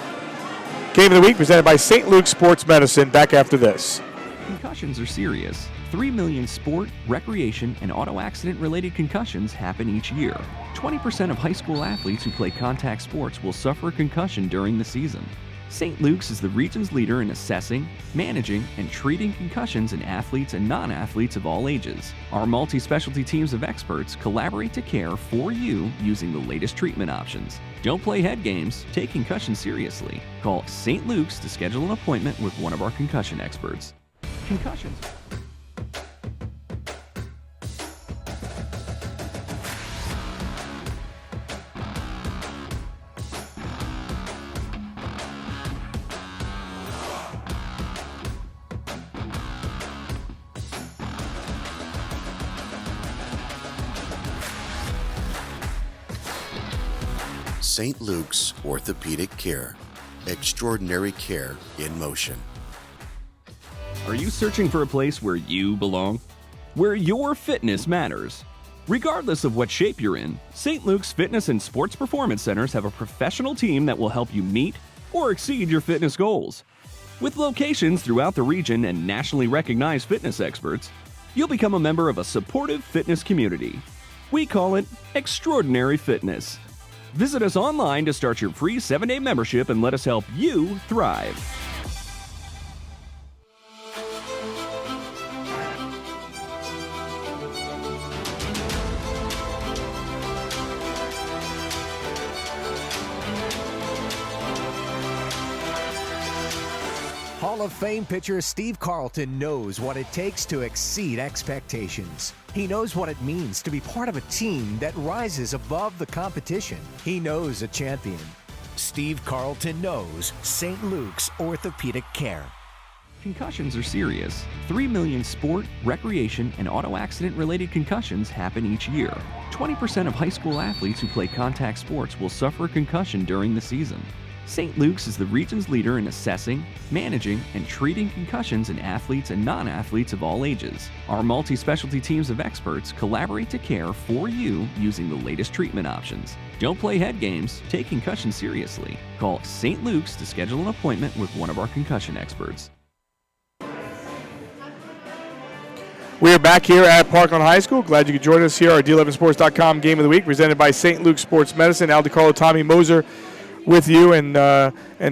Game of the Week presented by St. Luke's Sports Medicine. Back after this. Concussions are serious. 3 million sport, recreation, and auto accident-related concussions happen each year. 20% of high school athletes who play contact sports will suffer a concussion during the season. St. Luke's is the region's leader in assessing, managing, and treating concussions in athletes and non-athletes of all ages. Our multi-specialty teams of experts collaborate to care for you using the latest treatment options. Don't play head games, take concussion seriously. Call St. Luke's to schedule an appointment with one of our concussion experts. Concussions. St. Luke's Orthopedic Care. Extraordinary care in motion. Are you searching for a place where you belong? Where your fitness matters? Regardless of what shape you're in, St. Luke's Fitness and Sports Performance Centers have a professional team that will help you meet or exceed your fitness goals. With locations throughout the region and nationally recognized fitness experts, you'll become a member of a supportive fitness community. We call it Extraordinary Fitness. Visit us online to start your free 7-day membership and let us help you thrive. Hall of Fame pitcher Steve Carlton knows what it takes to exceed expectations. He knows what it means to be part of a team that rises above the competition. He knows a champion. Steve Carlton knows St. Luke's Orthopedic Care. Concussions are serious. 3 million sport, recreation, and auto accident-related concussions happen each year. 20% of high school athletes who play contact sports will suffer a concussion during the season. St. Luke's is the region's leader in assessing, managing, and treating concussions in athletes and non-athletes of all ages. Our multi-specialty teams of experts collaborate to care for you using the latest treatment options. Don't play head games, take concussion seriously. Call St. Luke's to schedule an appointment with one of our concussion experts. We are back here at Parkland High School. Glad you could join us here. Our D11Sports.com Game of the Week presented by St. Luke's Sports Medicine. Al DiCarlo, Tommy Moser with you. And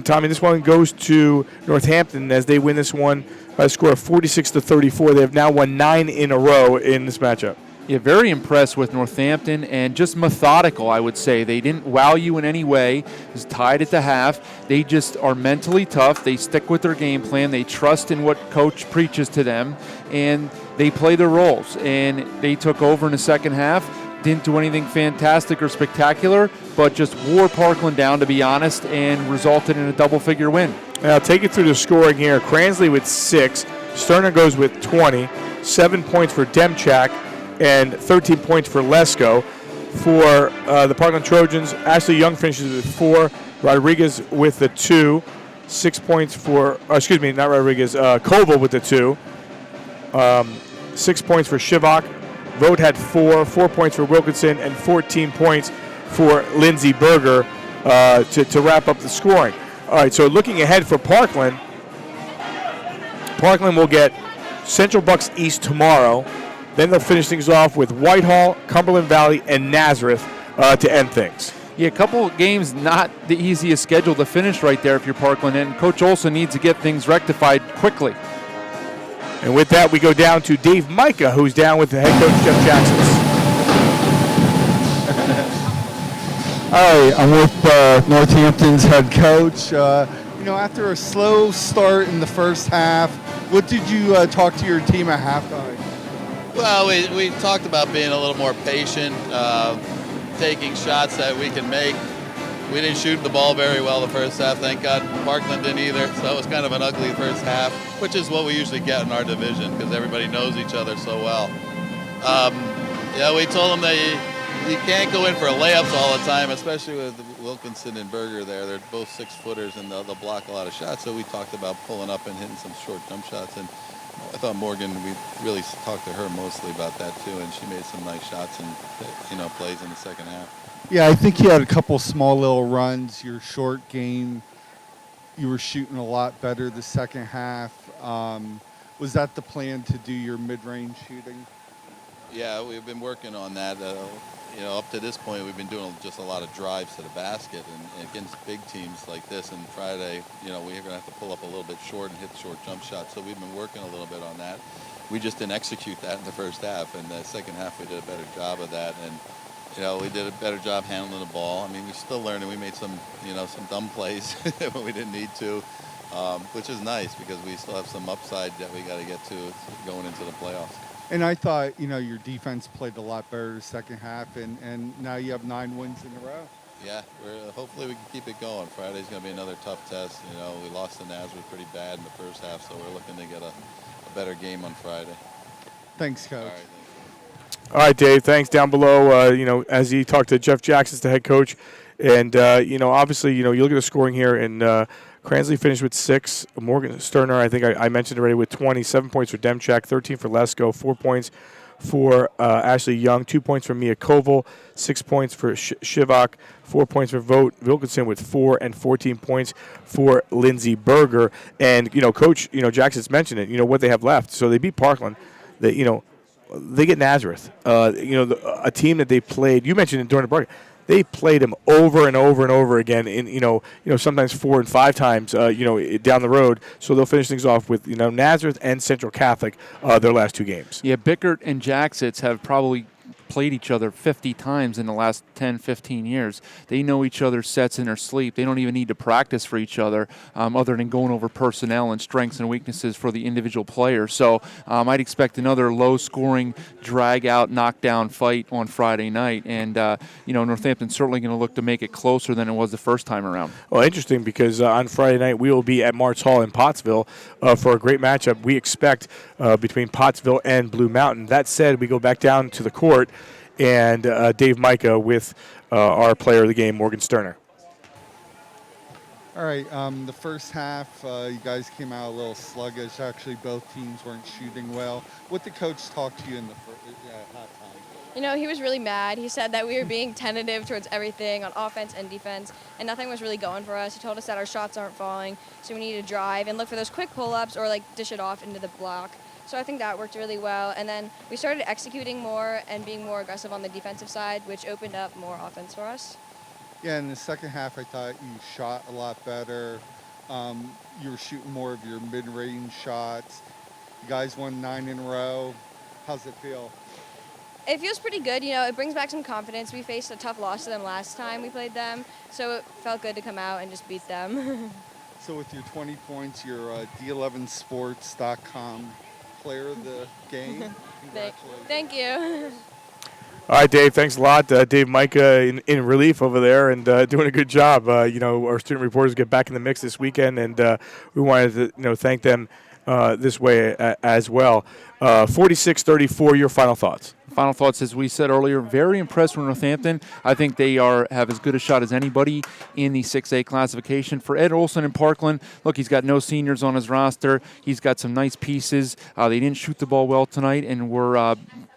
Tommy, this one goes to Northampton as they win this one by a score of 46-34. They have now won 9 in a row in this matchup. Yeah, very impressed with Northampton and just methodical, I would say. They didn't wow you in any way. It was tied at the half. They just are mentally tough. They stick with their game plan. They trust in what coach preaches to them, and they play their roles. And they took over in the second half. Didn't do anything fantastic or spectacular, but just wore Parkland down, to be honest, and resulted in a double-figure win. I'll take you through the scoring here. Cransley with 6. Sterner goes with 20. 7 points for Demchak and 13 points for Lesko. For the Parkland Trojans, Ashley Young finishes with 4. Rodriguez with the 2. 6 points for, not Rodriguez, Koval with the 2. 6 points for Shivak. Vogt had 4 points for Wilkinson, and 14 points for Lindsey Berger to wrap up the scoring. All right, so looking ahead for Parkland, Parkland will get Central Bucks East tomorrow. Then they'll finish things off with Whitehall, Cumberland Valley, and Nazareth to end things. Yeah, a couple of games, not the easiest schedule to finish right there if you're Parkland, and Coach Olson needs to get things rectified quickly. And with that, we go down to Dave Micah, who's down with the head coach, Jeff Jackson. Hi, I'm with Northampton's head coach. After a slow start in the first half, what did you talk to your team at halftime? Well, we talked about being a little more patient, taking shots that we can make. We didn't shoot the ball very well the first half, thank God. Parkland didn't either, so it was kind of an ugly first half, which is what we usually get in our division because everybody knows each other so well. We told them that you can't go in for layups all the time, especially with Wilkinson and Berger there. They're both 6-footers and they'll block a lot of shots, so we talked about pulling up and hitting some short jump shots. And I thought Morgan, we really talked to her mostly about that too, and she made some nice shots and plays in the second half. Yeah, I think you had a couple small little runs. Your short game, you were shooting a lot better the second half. Was that the plan to do your mid-range shooting? Yeah, we've been working on that. Up to this point, we've been doing just a lot of drives to the basket, and against big teams like this. And Friday, we're going to have to pull up a little bit short and hit short jump shots. So we've been working a little bit on that. We just didn't execute that in the first half. In the second half, we did a better job of that. And we did a better job handling the ball. I mean, we're still learning. We made some dumb plays when we didn't need to, which is nice because we still have some upside that we got to get to going into the playoffs. And I thought, your defense played a lot better the second half, and now you have 9 wins in a row. Yeah, hopefully we can keep it going. Friday's going to be another tough test. We lost to Nazareth pretty bad in the first half, so we're looking to get a better game on Friday. Thanks, Coach. All right, All right, Dave, thanks. Down below, as he talked to Jeff Jackson, the head coach, and, obviously, you look at the scoring here, and Cransley finished with 6. Morgan Sterner, I think I mentioned already, with 20. 7 points for Demchak, 13 for Lesko, 4 points for Ashley Young, 2 points for Mia Koval, 6 points for Shivak, 4 points for Vogt Wilkinson with 4, and 14 points for Lindsey Berger. And, Coach, Jackson's mentioned it, what they have left. So they beat Parkland. They get Nazareth, a team that they played. You mentioned it during the break. They played them over and over and over again, in sometimes 4 and 5 times, down the road. So they'll finish things off with Nazareth and Central Catholic, their last 2 games. Yeah, Bickert and Jacksets have probably played each other 50 times in the last 10, 15 years. They know each other's sets in their sleep. They don't even need to practice for each other other than going over personnel and strengths and weaknesses for the individual player. So I'd expect another low-scoring, drag-out, knockdown fight on Friday night. And, Northampton's certainly going to look to make it closer than it was the first time around. Well, interesting because on Friday night we will be at Martz Hall in Pottsville for a great matchup we expect between Pottsville and Blue Mountain. That said, we go back down to the court and Dave Micah with our player of the game, Morgan Sterner. All right, the first half, you guys came out a little sluggish. Actually, both teams weren't shooting well. What did coach talk to you in the halftime? You know, he was really mad. He said that we were being tentative towards everything on offense and defense, and nothing was really going for us. He told us that our shots aren't falling, so we need to drive and look for those quick pull-ups or, like, dish it off into the block. So I think that worked really well. And then we started executing more and being more aggressive on the defensive side, which opened up more offense for us. Yeah, in the second half, I thought you shot a lot better. You were shooting more of your mid-range shots. You guys won 9 in a row. How's it feel? It feels pretty good. You know, it brings back some confidence. We faced a tough loss to them last time we played them, so it felt good to come out and just beat them. So with your 20 points, you're D11sports.com player of the game. Congratulations. Thank you. All right, Dave, thanks a lot. Dave Micah in relief over there and doing a good job. You know, our student reporters get back in the mix this weekend, and we wanted to thank them this way as well. 46-34, your final thoughts. Final thoughts, as we said earlier, very impressed with Northampton. I think they have as good a shot as anybody in the 6A classification. For Ed Olson in Parkland, look, he's got no seniors on his roster. He's got some nice pieces. They didn't shoot the ball well tonight, and we're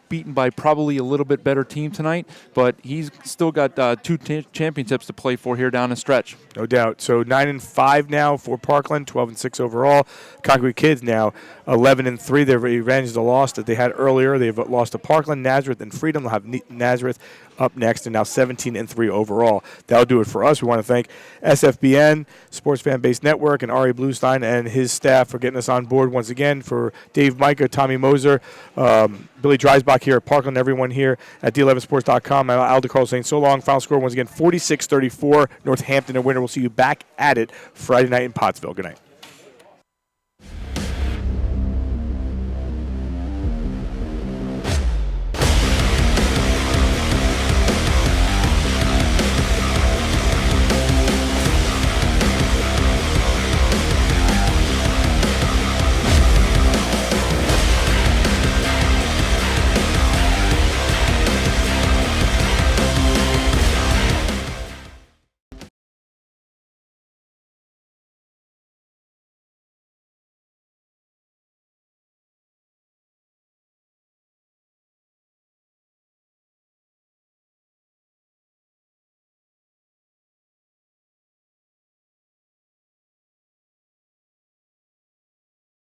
beaten by probably a little bit better team tonight, but he's still got 2 championships to play for here down the stretch. No doubt. So 9-5 now for Parkland, 12-6 overall. Concrete Kids now 11-3. They've revenged the loss that they had earlier. They've lost to Parkland, Nazareth, and Freedom. They'll have Nazareth up next, and now 17-3 overall. That'll do it for us. We want to thank SFBN, Sports Fan Base Network, and Ari Bluestein and his staff for getting us on board once again. For Dave Micah, Tommy Moser, Billy Dreisbach here at Parkland, everyone here at D11sports.com. I'm Al DeCarlo saying so long. Final score once again, 46-34. Northampton a winner. We'll see you back at it Friday night in Pottsville. Good night.